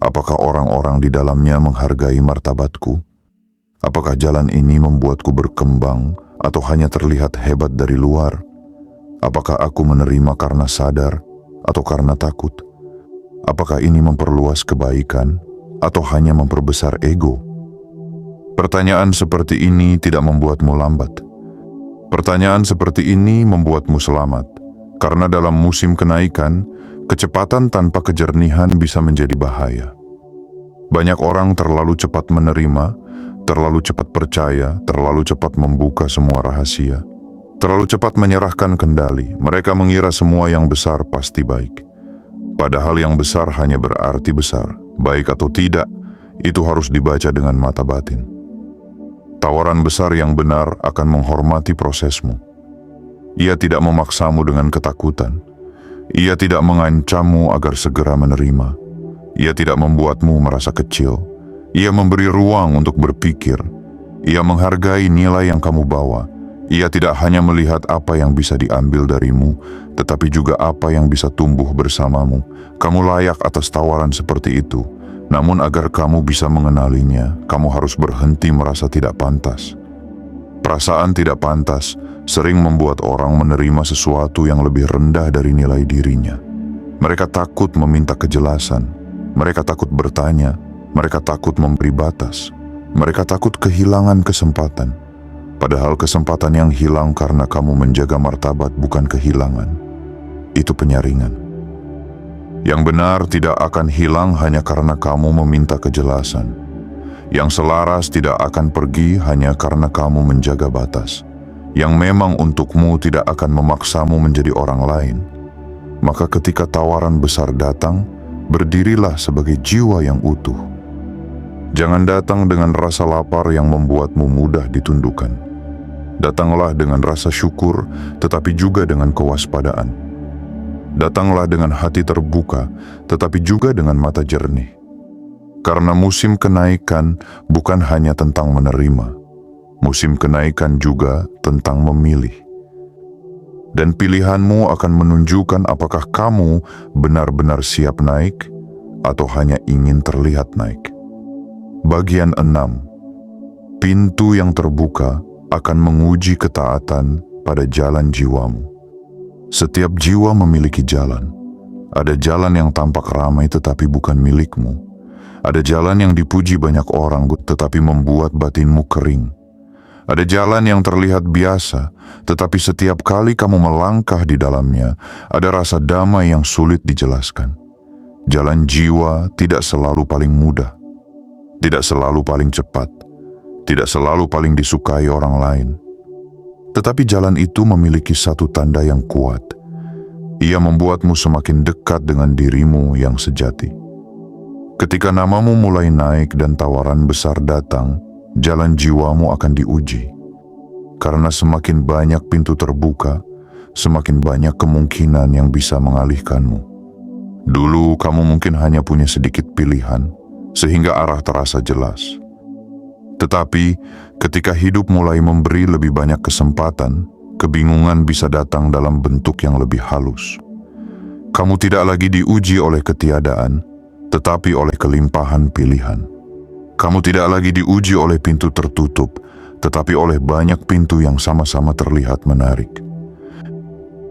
Apakah orang-orang di dalamnya menghargai martabatku? Apakah jalan ini membuatku berkembang atau hanya terlihat hebat dari luar? Apakah aku menerima karena sadar atau karena takut? Apakah ini memperluas kebaikan atau hanya memperbesar ego? Pertanyaan seperti ini tidak membuatmu lambat. Pertanyaan seperti ini membuatmu selamat. Karena dalam musim kenaikan, kecepatan tanpa kejernihan bisa menjadi bahaya. Banyak orang terlalu cepat menerima, terlalu cepat percaya, terlalu cepat membuka semua rahasia, terlalu cepat menyerahkan kendali. Mereka mengira semua yang besar pasti baik. Padahal yang besar hanya berarti besar. Baik atau tidak, itu harus dibaca dengan mata batin. Tawaran besar yang benar akan menghormati prosesmu. Ia tidak memaksamu dengan ketakutan. Ia tidak mengancammu agar segera menerima. Ia tidak membuatmu merasa kecil. Ia memberi ruang untuk berpikir. Ia menghargai nilai yang kamu bawa. Ia tidak hanya melihat apa yang bisa diambil darimu, tetapi juga apa yang bisa tumbuh bersamamu. Kamu layak atas tawaran seperti itu. Namun agar kamu bisa mengenalinya, kamu harus berhenti merasa tidak pantas. Perasaan tidak pantas sering membuat orang menerima sesuatu yang lebih rendah dari nilai dirinya. Mereka takut meminta kejelasan. Mereka takut bertanya, mereka takut memberi batas, mereka takut kehilangan kesempatan. Padahal kesempatan yang hilang karena kamu menjaga martabat bukan kehilangan. Itu penyaringan. Yang benar tidak akan hilang hanya karena kamu meminta kejelasan. Yang selaras tidak akan pergi hanya karena kamu menjaga batas. Yang memang untukmu tidak akan memaksamu menjadi orang lain. Maka ketika tawaran besar datang, berdirilah sebagai jiwa yang utuh. Jangan datang dengan rasa lapar yang membuatmu mudah ditundukkan. Datanglah dengan rasa syukur, tetapi juga dengan kewaspadaan. Datanglah dengan hati terbuka, tetapi juga dengan mata jernih. Karena musim kenaikan bukan hanya tentang menerima. Musim kenaikan juga tentang memilih. Dan pilihanmu akan menunjukkan apakah kamu benar-benar siap naik atau hanya ingin terlihat naik. Bagian 6. Pintu yang terbuka akan menguji ketaatan pada jalan jiwamu. Setiap jiwa memiliki jalan. Ada jalan yang tampak ramai tetapi bukan milikmu. Ada jalan yang dipuji banyak orang tetapi membuat batinmu kering. Ada jalan yang terlihat biasa, tetapi setiap kali kamu melangkah di dalamnya, ada rasa damai yang sulit dijelaskan. Jalan jiwa tidak selalu paling mudah, tidak selalu paling cepat, tidak selalu paling disukai orang lain. Tetapi jalan itu memiliki satu tanda yang kuat. Ia membuatmu semakin dekat dengan dirimu yang sejati. Ketika namamu mulai naik dan tawaran besar datang, jalan jiwamu akan diuji. Karena semakin banyak pintu terbuka, semakin banyak kemungkinan yang bisa mengalihkanmu. Dulu kamu mungkin hanya punya sedikit pilihan, sehingga arah terasa jelas. Tetapi ketika hidup mulai memberi lebih banyak kesempatan, kebingungan bisa datang dalam bentuk yang lebih halus. Kamu tidak lagi diuji oleh ketiadaan, tetapi oleh kelimpahan pilihan. Kamu tidak lagi diuji oleh pintu tertutup, tetapi oleh banyak pintu yang sama-sama terlihat menarik.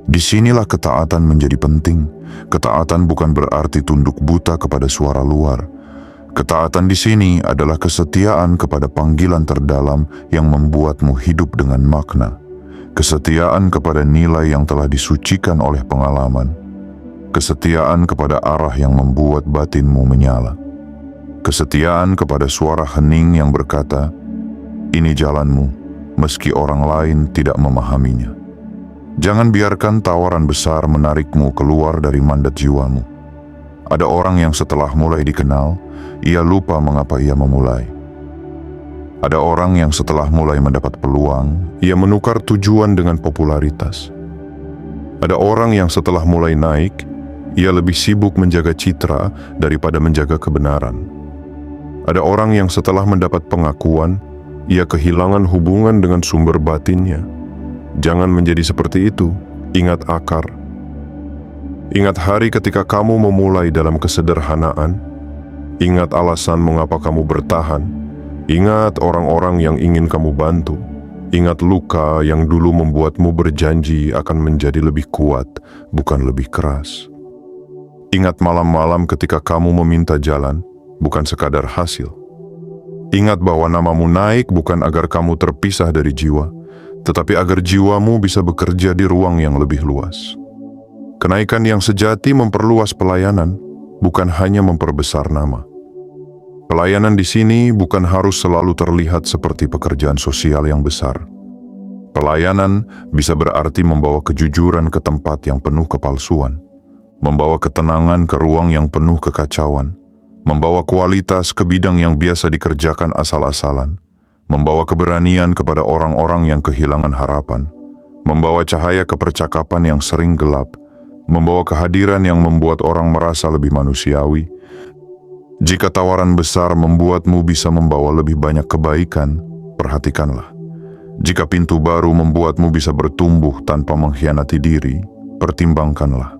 Disinilah ketaatan menjadi penting. Ketaatan bukan berarti tunduk buta kepada suara luar. Ketaatan di sini adalah kesetiaan kepada panggilan terdalam yang membuatmu hidup dengan makna. Kesetiaan kepada nilai yang telah disucikan oleh pengalaman. Kesetiaan kepada arah yang membuat batinmu menyala. Kesetiaan kepada suara hening yang berkata, "Ini jalanmu," meski orang lain tidak memahaminya. Jangan biarkan tawaran besar menarikmu keluar dari mandat jiwamu. Ada orang yang setelah mulai dikenal, ia lupa mengapa ia memulai. Ada orang yang setelah mulai mendapat peluang, ia menukar tujuan dengan popularitas. Ada orang yang setelah mulai naik, ia lebih sibuk menjaga citra daripada menjaga kebenaran. Ada orang yang setelah mendapat pengakuan, ia kehilangan hubungan dengan sumber batinnya. Jangan menjadi seperti itu. Ingat akar. Ingat hari ketika kamu memulai dalam kesederhanaan. Ingat alasan mengapa kamu bertahan. Ingat orang-orang yang ingin kamu bantu. Ingat luka yang dulu membuatmu berjanji akan menjadi lebih kuat, bukan lebih keras. Ingat malam-malam ketika kamu meminta jalan, bukan sekadar hasil. Ingat bahwa namamu naik bukan agar kamu terpisah dari jiwa, tetapi agar jiwamu bisa bekerja di ruang yang lebih luas. Kenaikan yang sejati memperluas pelayanan, bukan hanya memperbesar nama. Pelayanan di sini bukan harus selalu terlihat seperti pekerjaan sosial yang besar. Pelayanan bisa berarti membawa kejujuran ke tempat yang penuh kepalsuan, membawa ketenangan ke ruang yang penuh kekacauan, membawa kualitas ke bidang yang biasa dikerjakan asal-asalan, membawa keberanian kepada orang-orang yang kehilangan harapan, membawa cahaya ke percakapan yang sering gelap, membawa kehadiran yang membuat orang merasa lebih manusiawi. Jika tawaran besar membuatmu bisa membawa lebih banyak kebaikan, perhatikanlah. Jika pintu baru membuatmu bisa bertumbuh tanpa mengkhianati diri, pertimbangkanlah.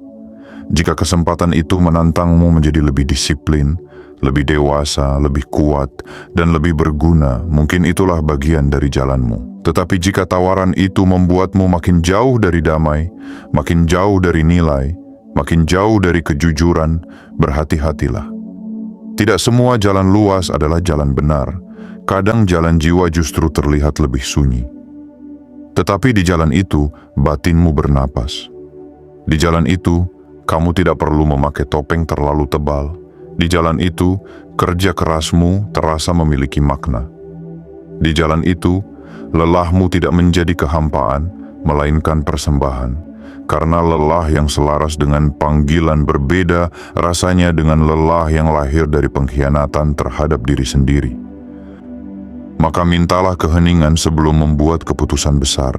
Jika kesempatan itu menantangmu menjadi lebih disiplin, lebih dewasa, lebih kuat, dan lebih berguna, mungkin itulah bagian dari jalanmu. Tetapi jika tawaran itu membuatmu makin jauh dari damai, makin jauh dari nilai, makin jauh dari kejujuran, berhati-hatilah. Tidak semua jalan luas adalah jalan benar. Kadang jalan jiwa justru terlihat lebih sunyi. Tetapi di jalan itu, batinmu bernapas. Di jalan itu, kamu tidak perlu memakai topeng terlalu tebal. Di jalan itu, kerja kerasmu terasa memiliki makna. Di jalan itu, lelahmu tidak menjadi kehampaan, melainkan persembahan. Karena lelah yang selaras dengan panggilan berbeda rasanya dengan lelah yang lahir dari pengkhianatan terhadap diri sendiri. Maka mintalah keheningan sebelum membuat keputusan besar.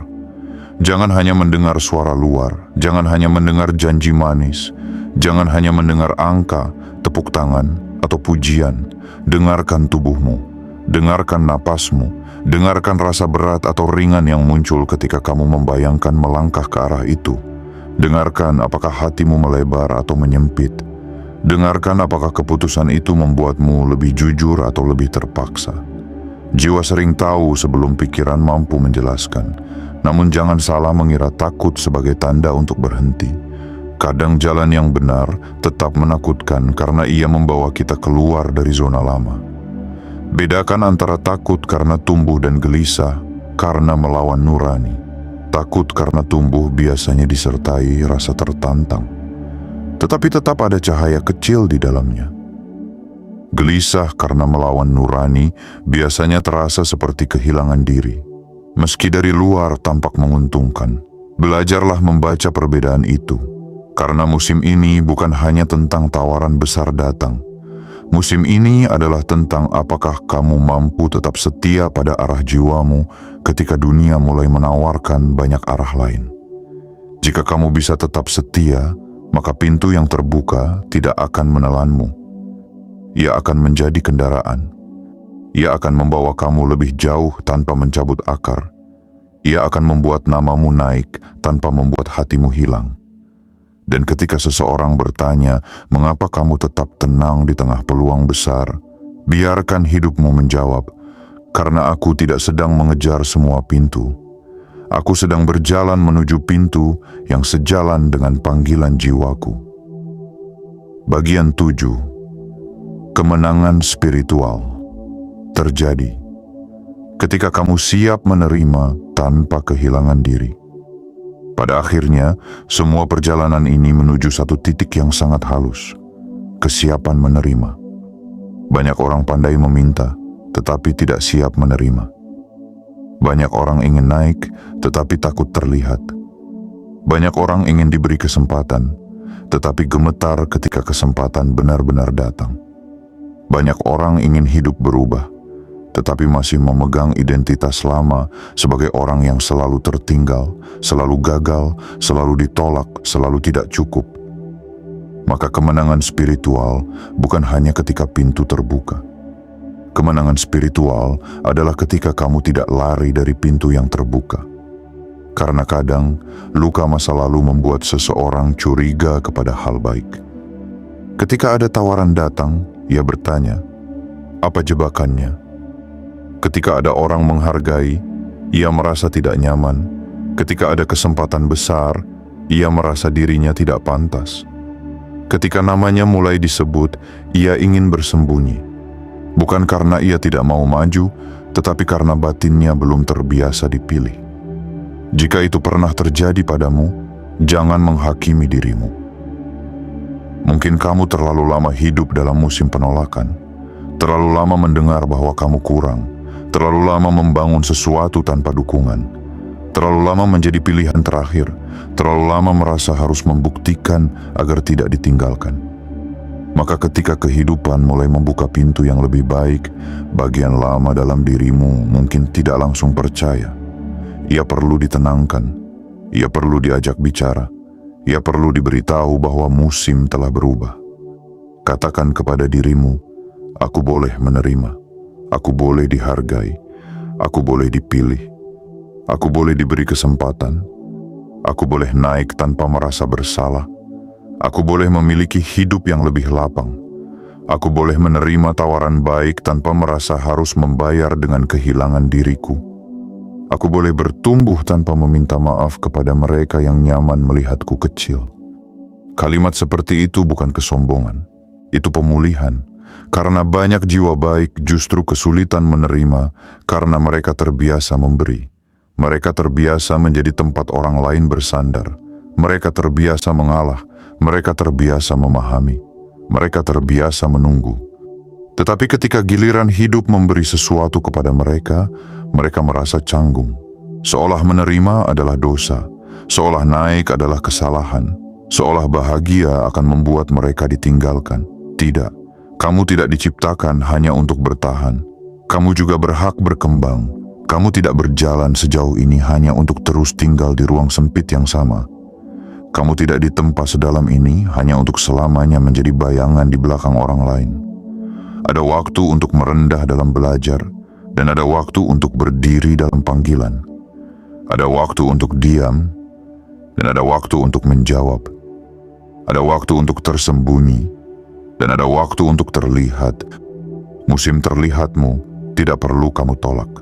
Jangan hanya mendengar suara luar, jangan hanya mendengar janji manis, jangan hanya mendengar angka, tepuk tangan, atau pujian. Dengarkan tubuhmu, dengarkan napasmu, dengarkan rasa berat atau ringan yang muncul ketika kamu membayangkan melangkah ke arah itu. Dengarkan apakah hatimu melebar atau menyempit. Dengarkan apakah keputusan itu membuatmu lebih jujur atau lebih terpaksa. Jiwa sering tahu sebelum pikiran mampu menjelaskan. Namun jangan salah mengira takut sebagai tanda untuk berhenti. Kadang jalan yang benar tetap menakutkan karena ia membawa kita keluar dari zona lama. Bedakan antara takut karena tumbuh dan gelisah karena melawan nurani. Takut karena tumbuh biasanya disertai rasa tertantang, tetapi tetap ada cahaya kecil di dalamnya. Gelisah karena melawan nurani biasanya terasa seperti kehilangan diri. Meski dari luar tampak menguntungkan, belajarlah membaca perbedaan itu. Karena musim ini bukan hanya tentang tawaran besar datang. Musim ini adalah tentang apakah kamu mampu tetap setia pada arah jiwamu ketika dunia mulai menawarkan banyak arah lain. Jika kamu bisa tetap setia, maka pintu yang terbuka tidak akan menelanmu. Ia akan menjadi kendaraan. Ia akan membawa kamu lebih jauh tanpa mencabut akar. Ia akan membuat namamu naik tanpa membuat hatimu hilang. Dan ketika seseorang bertanya, mengapa kamu tetap tenang di tengah peluang besar? Biarkan hidupmu menjawab, karena aku tidak sedang mengejar semua pintu. Aku sedang berjalan menuju pintu yang sejalan dengan panggilan jiwaku. Bagian 7. Kemenangan spiritual terjadi ketika kamu siap menerima tanpa kehilangan diri. Pada akhirnya, semua perjalanan ini menuju satu titik yang sangat halus, kesiapan menerima. Banyak orang pandai meminta, tetapi tidak siap menerima. Banyak orang ingin naik, tetapi takut terlihat. Banyak orang ingin diberi kesempatan, tetapi gemetar ketika kesempatan benar-benar datang. Banyak orang ingin hidup berubah, tetapi masih memegang identitas lama sebagai orang yang selalu tertinggal, selalu gagal, selalu ditolak, selalu tidak cukup. Maka kemenangan spiritual bukan hanya ketika pintu terbuka. Kemenangan spiritual adalah ketika kamu tidak lari dari pintu yang terbuka. Karena kadang, luka masa lalu membuat seseorang curiga kepada hal baik. Ketika ada tawaran datang, ia bertanya, apa jebakannya? Ketika ada orang menghargai, ia merasa tidak nyaman. Ketika ada kesempatan besar, ia merasa dirinya tidak pantas. Ketika namanya mulai disebut, ia ingin bersembunyi. Bukan karena ia tidak mau maju, tetapi karena batinnya belum terbiasa dipilih. Jika itu pernah terjadi padamu, jangan menghakimi dirimu. Mungkin kamu terlalu lama hidup dalam musim penolakan, terlalu lama mendengar bahwa kamu kurang, terlalu lama membangun sesuatu tanpa dukungan, terlalu lama menjadi pilihan terakhir, terlalu lama merasa harus membuktikan agar tidak ditinggalkan. Maka ketika kehidupan mulai membuka pintu yang lebih baik, bagian lama dalam dirimu mungkin tidak langsung percaya. Ia perlu ditenangkan, ia perlu diajak bicara, ia perlu diberitahu bahwa musim telah berubah. Katakan kepada dirimu, aku boleh menerima, aku boleh dihargai, aku boleh dipilih, aku boleh diberi kesempatan, aku boleh naik tanpa merasa bersalah. Aku boleh memiliki hidup yang lebih lapang. Aku boleh menerima tawaran baik tanpa merasa harus membayar dengan kehilangan diriku. Aku boleh bertumbuh tanpa meminta maaf kepada mereka yang nyaman melihatku kecil. Kalimat seperti itu bukan kesombongan, itu pemulihan. Karena banyak jiwa baik justru kesulitan menerima karena mereka terbiasa memberi. Mereka terbiasa menjadi tempat orang lain bersandar. Mereka terbiasa mengalah. Mereka terbiasa memahami, mereka terbiasa menunggu. Tetapi ketika giliran hidup memberi sesuatu kepada mereka, mereka merasa canggung. Seolah menerima adalah dosa, seolah naik adalah kesalahan, seolah bahagia akan membuat mereka ditinggalkan. Tidak, kamu tidak diciptakan hanya untuk bertahan. Kamu juga berhak berkembang. Kamu tidak berjalan sejauh ini hanya untuk terus tinggal di ruang sempit yang sama. Kamu tidak ditempa sedalam ini hanya untuk selamanya menjadi bayangan di belakang orang lain. Ada waktu untuk merendah dalam belajar, dan ada waktu untuk berdiri dalam panggilan. Ada waktu untuk diam, dan ada waktu untuk menjawab. Ada waktu untuk tersembunyi, dan ada waktu untuk terlihat. Musim terlihatmu tidak perlu kamu tolak.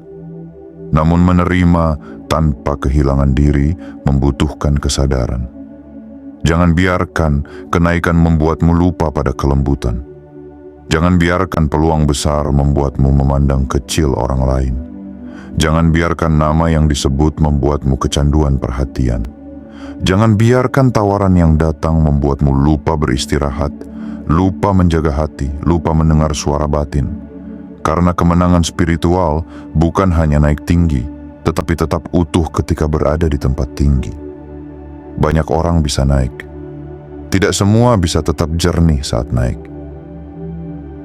Namun menerima tanpa kehilangan diri membutuhkan kesadaran. Jangan biarkan kenaikan membuatmu lupa pada kelembutan. Jangan biarkan peluang besar membuatmu memandang kecil orang lain. Jangan biarkan nama yang disebut membuatmu kecanduan perhatian. Jangan biarkan tawaran yang datang membuatmu lupa beristirahat, lupa menjaga hati, lupa mendengar suara batin. Karena kemenangan spiritual bukan hanya naik tinggi, tetapi tetap utuh ketika berada di tempat tinggi. Banyak orang bisa naik. Tidak semua bisa tetap jernih saat naik.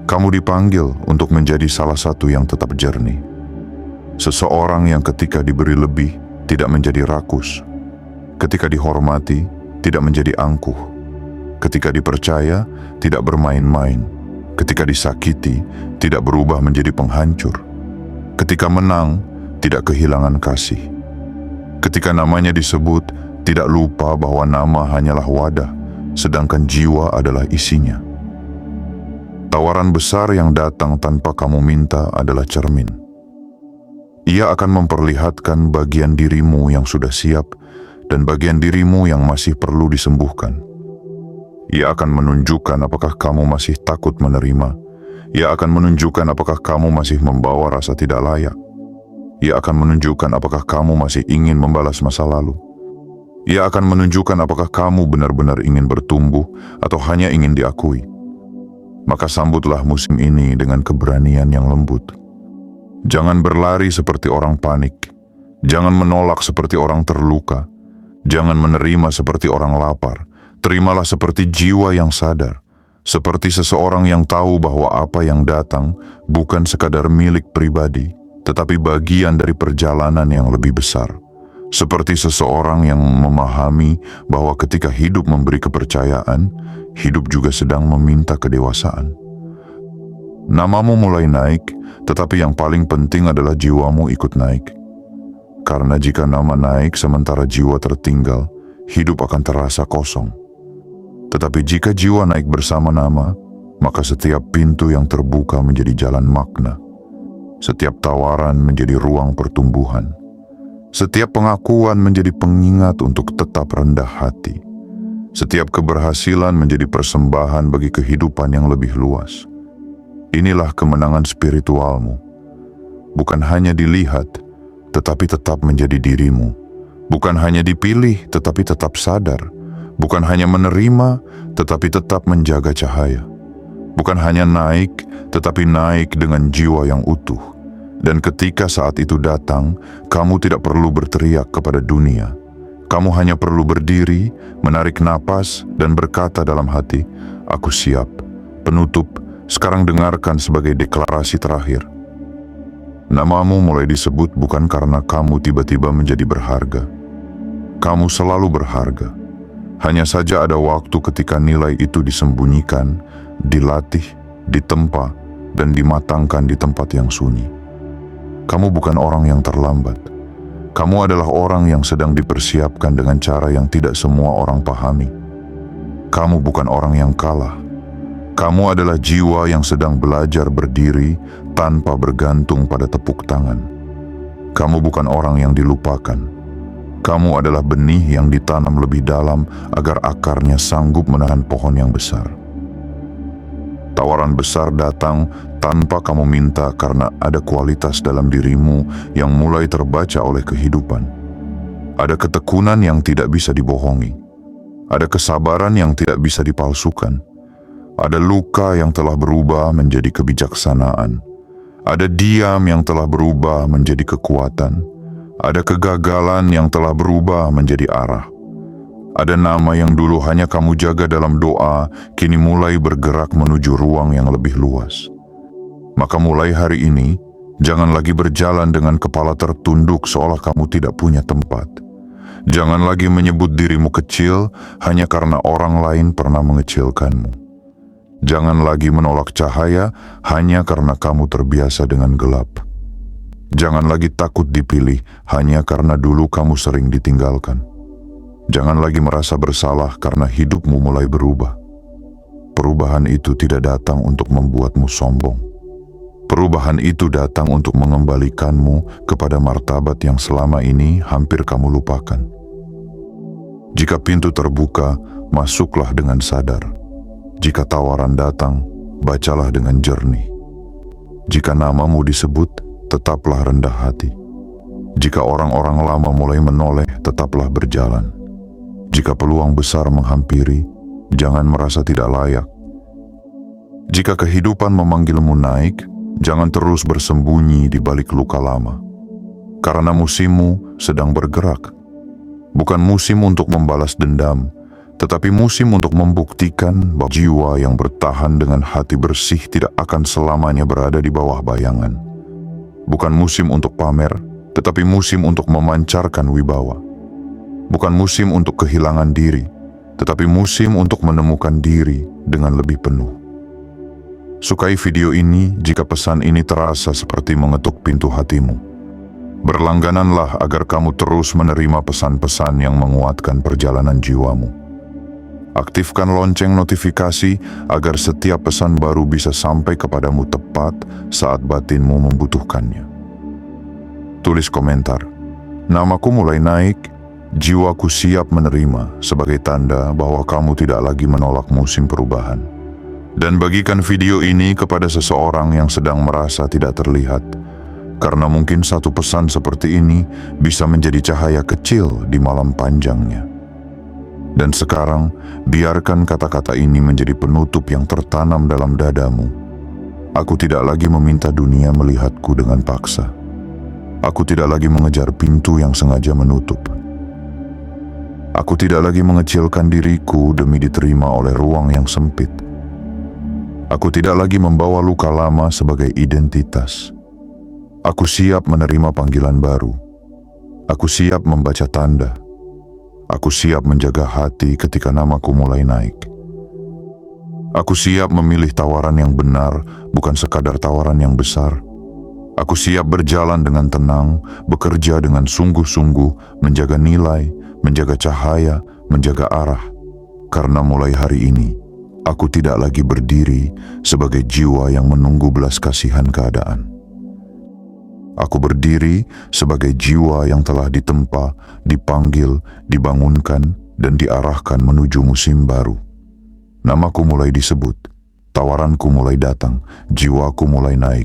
Kamu dipanggil untuk menjadi salah satu yang tetap jernih. Seseorang yang ketika diberi lebih tidak menjadi rakus. Ketika dihormati tidak menjadi angkuh. Ketika dipercaya tidak bermain-main. Ketika disakiti tidak berubah menjadi penghancur. Ketika menang tidak kehilangan kasih. Ketika namanya disebut tidak lupa bahwa nama hanyalah wadah, sedangkan jiwa adalah isinya. Tawaran besar yang datang tanpa kamu minta adalah cermin. Ia akan memperlihatkan bagian dirimu yang sudah siap dan bagian dirimu yang masih perlu disembuhkan. Ia akan menunjukkan apakah kamu masih takut menerima. Ia akan menunjukkan apakah kamu masih membawa rasa tidak layak. Ia akan menunjukkan apakah kamu masih ingin membalas masa lalu. Ia akan menunjukkan apakah kamu benar-benar ingin bertumbuh atau hanya ingin diakui. Maka sambutlah musim ini dengan keberanian yang lembut. Jangan berlari seperti orang panik. Jangan menolak seperti orang terluka. Jangan menerima seperti orang lapar. Terimalah seperti jiwa yang sadar. Seperti seseorang yang tahu bahwa apa yang datang bukan sekadar milik pribadi, tetapi bagian dari perjalanan yang lebih besar. Seperti seseorang yang memahami bahwa ketika hidup memberi kepercayaan, hidup juga sedang meminta kedewasaan. Namamu mulai naik, tetapi yang paling penting adalah jiwamu ikut naik. Karena jika nama naik sementara jiwa tertinggal, hidup akan terasa kosong. Tetapi jika jiwa naik bersama nama, maka setiap pintu yang terbuka menjadi jalan makna. Setiap tawaran menjadi ruang pertumbuhan. Setiap pengakuan menjadi pengingat untuk tetap rendah hati. Setiap keberhasilan menjadi persembahan bagi kehidupan yang lebih luas. Inilah kemenangan spiritualmu. Bukan hanya dilihat, tetapi tetap menjadi dirimu. Bukan hanya dipilih, tetapi tetap sadar. Bukan hanya menerima, tetapi tetap menjaga cahaya. Bukan hanya naik, tetapi naik dengan jiwa yang utuh. Dan ketika saat itu datang, kamu tidak perlu berteriak kepada dunia. Kamu hanya perlu berdiri, menarik napas, dan berkata dalam hati, "Aku siap." Penutup, sekarang dengarkan sebagai deklarasi terakhir. Namamu mulai disebut bukan karena kamu tiba-tiba menjadi berharga. Kamu selalu berharga. Hanya saja ada waktu ketika nilai itu disembunyikan, dilatih, ditempa, dan dimatangkan di tempat yang sunyi. Kamu bukan orang yang terlambat. Kamu adalah orang yang sedang dipersiapkan dengan cara yang tidak semua orang pahami. Kamu bukan orang yang kalah. Kamu adalah jiwa yang sedang belajar berdiri tanpa bergantung pada tepuk tangan. Kamu bukan orang yang dilupakan. Kamu adalah benih yang ditanam lebih dalam agar akarnya sanggup menahan pohon yang besar. Tawaran besar datang tanpa kamu minta karena ada kualitas dalam dirimu yang mulai terbaca oleh kehidupan. Ada ketekunan yang tidak bisa dibohongi. Ada kesabaran yang tidak bisa dipalsukan. Ada luka yang telah berubah menjadi kebijaksanaan. Ada diam yang telah berubah menjadi kekuatan. Ada kegagalan yang telah berubah menjadi arah. Ada nama yang dulu hanya kamu jaga dalam doa, kini mulai bergerak menuju ruang yang lebih luas. Maka mulai hari ini, jangan lagi berjalan dengan kepala tertunduk seolah kamu tidak punya tempat. Jangan lagi menyebut dirimu kecil hanya karena orang lain pernah mengecilkanmu. Jangan lagi menolak cahaya hanya karena kamu terbiasa dengan gelap. Jangan lagi takut dipilih hanya karena dulu kamu sering ditinggalkan. Jangan lagi merasa bersalah karena hidupmu mulai berubah. Perubahan itu tidak datang untuk membuatmu sombong. Perubahan itu datang untuk mengembalikanmu kepada martabat yang selama ini hampir kamu lupakan. Jika pintu terbuka, masuklah dengan sadar. Jika tawaran datang, bacalah dengan jernih. Jika namamu disebut, tetaplah rendah hati. Jika orang-orang lama mulai menoleh, tetaplah berjalan. Jika peluang besar menghampiri, jangan merasa tidak layak. Jika kehidupan memanggilmu naik, jangan terus bersembunyi di balik luka lama. Karena musimmu sedang bergerak. Bukan musim untuk membalas dendam, tetapi musim untuk membuktikan bahwa jiwa yang bertahan dengan hati bersih tidak akan selamanya berada di bawah bayangan. Bukan musim untuk pamer, tetapi musim untuk memancarkan wibawa. Bukan musim untuk kehilangan diri, tetapi musim untuk menemukan diri dengan lebih penuh. Sukai video ini jika pesan ini terasa seperti mengetuk pintu hatimu. Berlanggananlah agar kamu terus menerima pesan-pesan yang menguatkan perjalanan jiwamu. Aktifkan lonceng notifikasi agar setiap pesan baru bisa sampai kepadamu tepat saat batinmu membutuhkannya. Tulis komentar, "Namaku mulai naik, jiwaku siap menerima," sebagai tanda bahwa kamu tidak lagi menolak musim perubahan. Dan bagikan video ini kepada seseorang yang sedang merasa tidak terlihat, karena mungkin satu pesan seperti ini bisa menjadi cahaya kecil di malam panjangnya. Dan sekarang, biarkan kata-kata ini menjadi penutup yang tertanam dalam dadamu. Aku tidak lagi meminta dunia melihatku dengan paksa. Aku tidak lagi mengejar pintu yang sengaja menutup. Aku tidak lagi mengecilkan diriku demi diterima oleh ruang yang sempit. Aku tidak lagi membawa luka lama sebagai identitas. Aku siap menerima panggilan baru. Aku siap membaca tanda. Aku siap menjaga hati ketika namaku mulai naik. Aku siap memilih tawaran yang benar, bukan sekadar tawaran yang besar. Aku siap berjalan dengan tenang, bekerja dengan sungguh-sungguh, menjaga nilai, menjaga cahaya, menjaga arah. Karena mulai hari ini, aku tidak lagi berdiri sebagai jiwa yang menunggu belas kasihan keadaan. Aku berdiri sebagai jiwa yang telah ditempa, dipanggil, dibangunkan, dan diarahkan menuju musim baru. Namaku mulai disebut, tawaranku mulai datang, jiwaku mulai naik.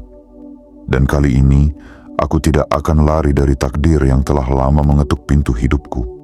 Dan kali ini, aku tidak akan lari dari takdir yang telah lama mengetuk pintu hidupku.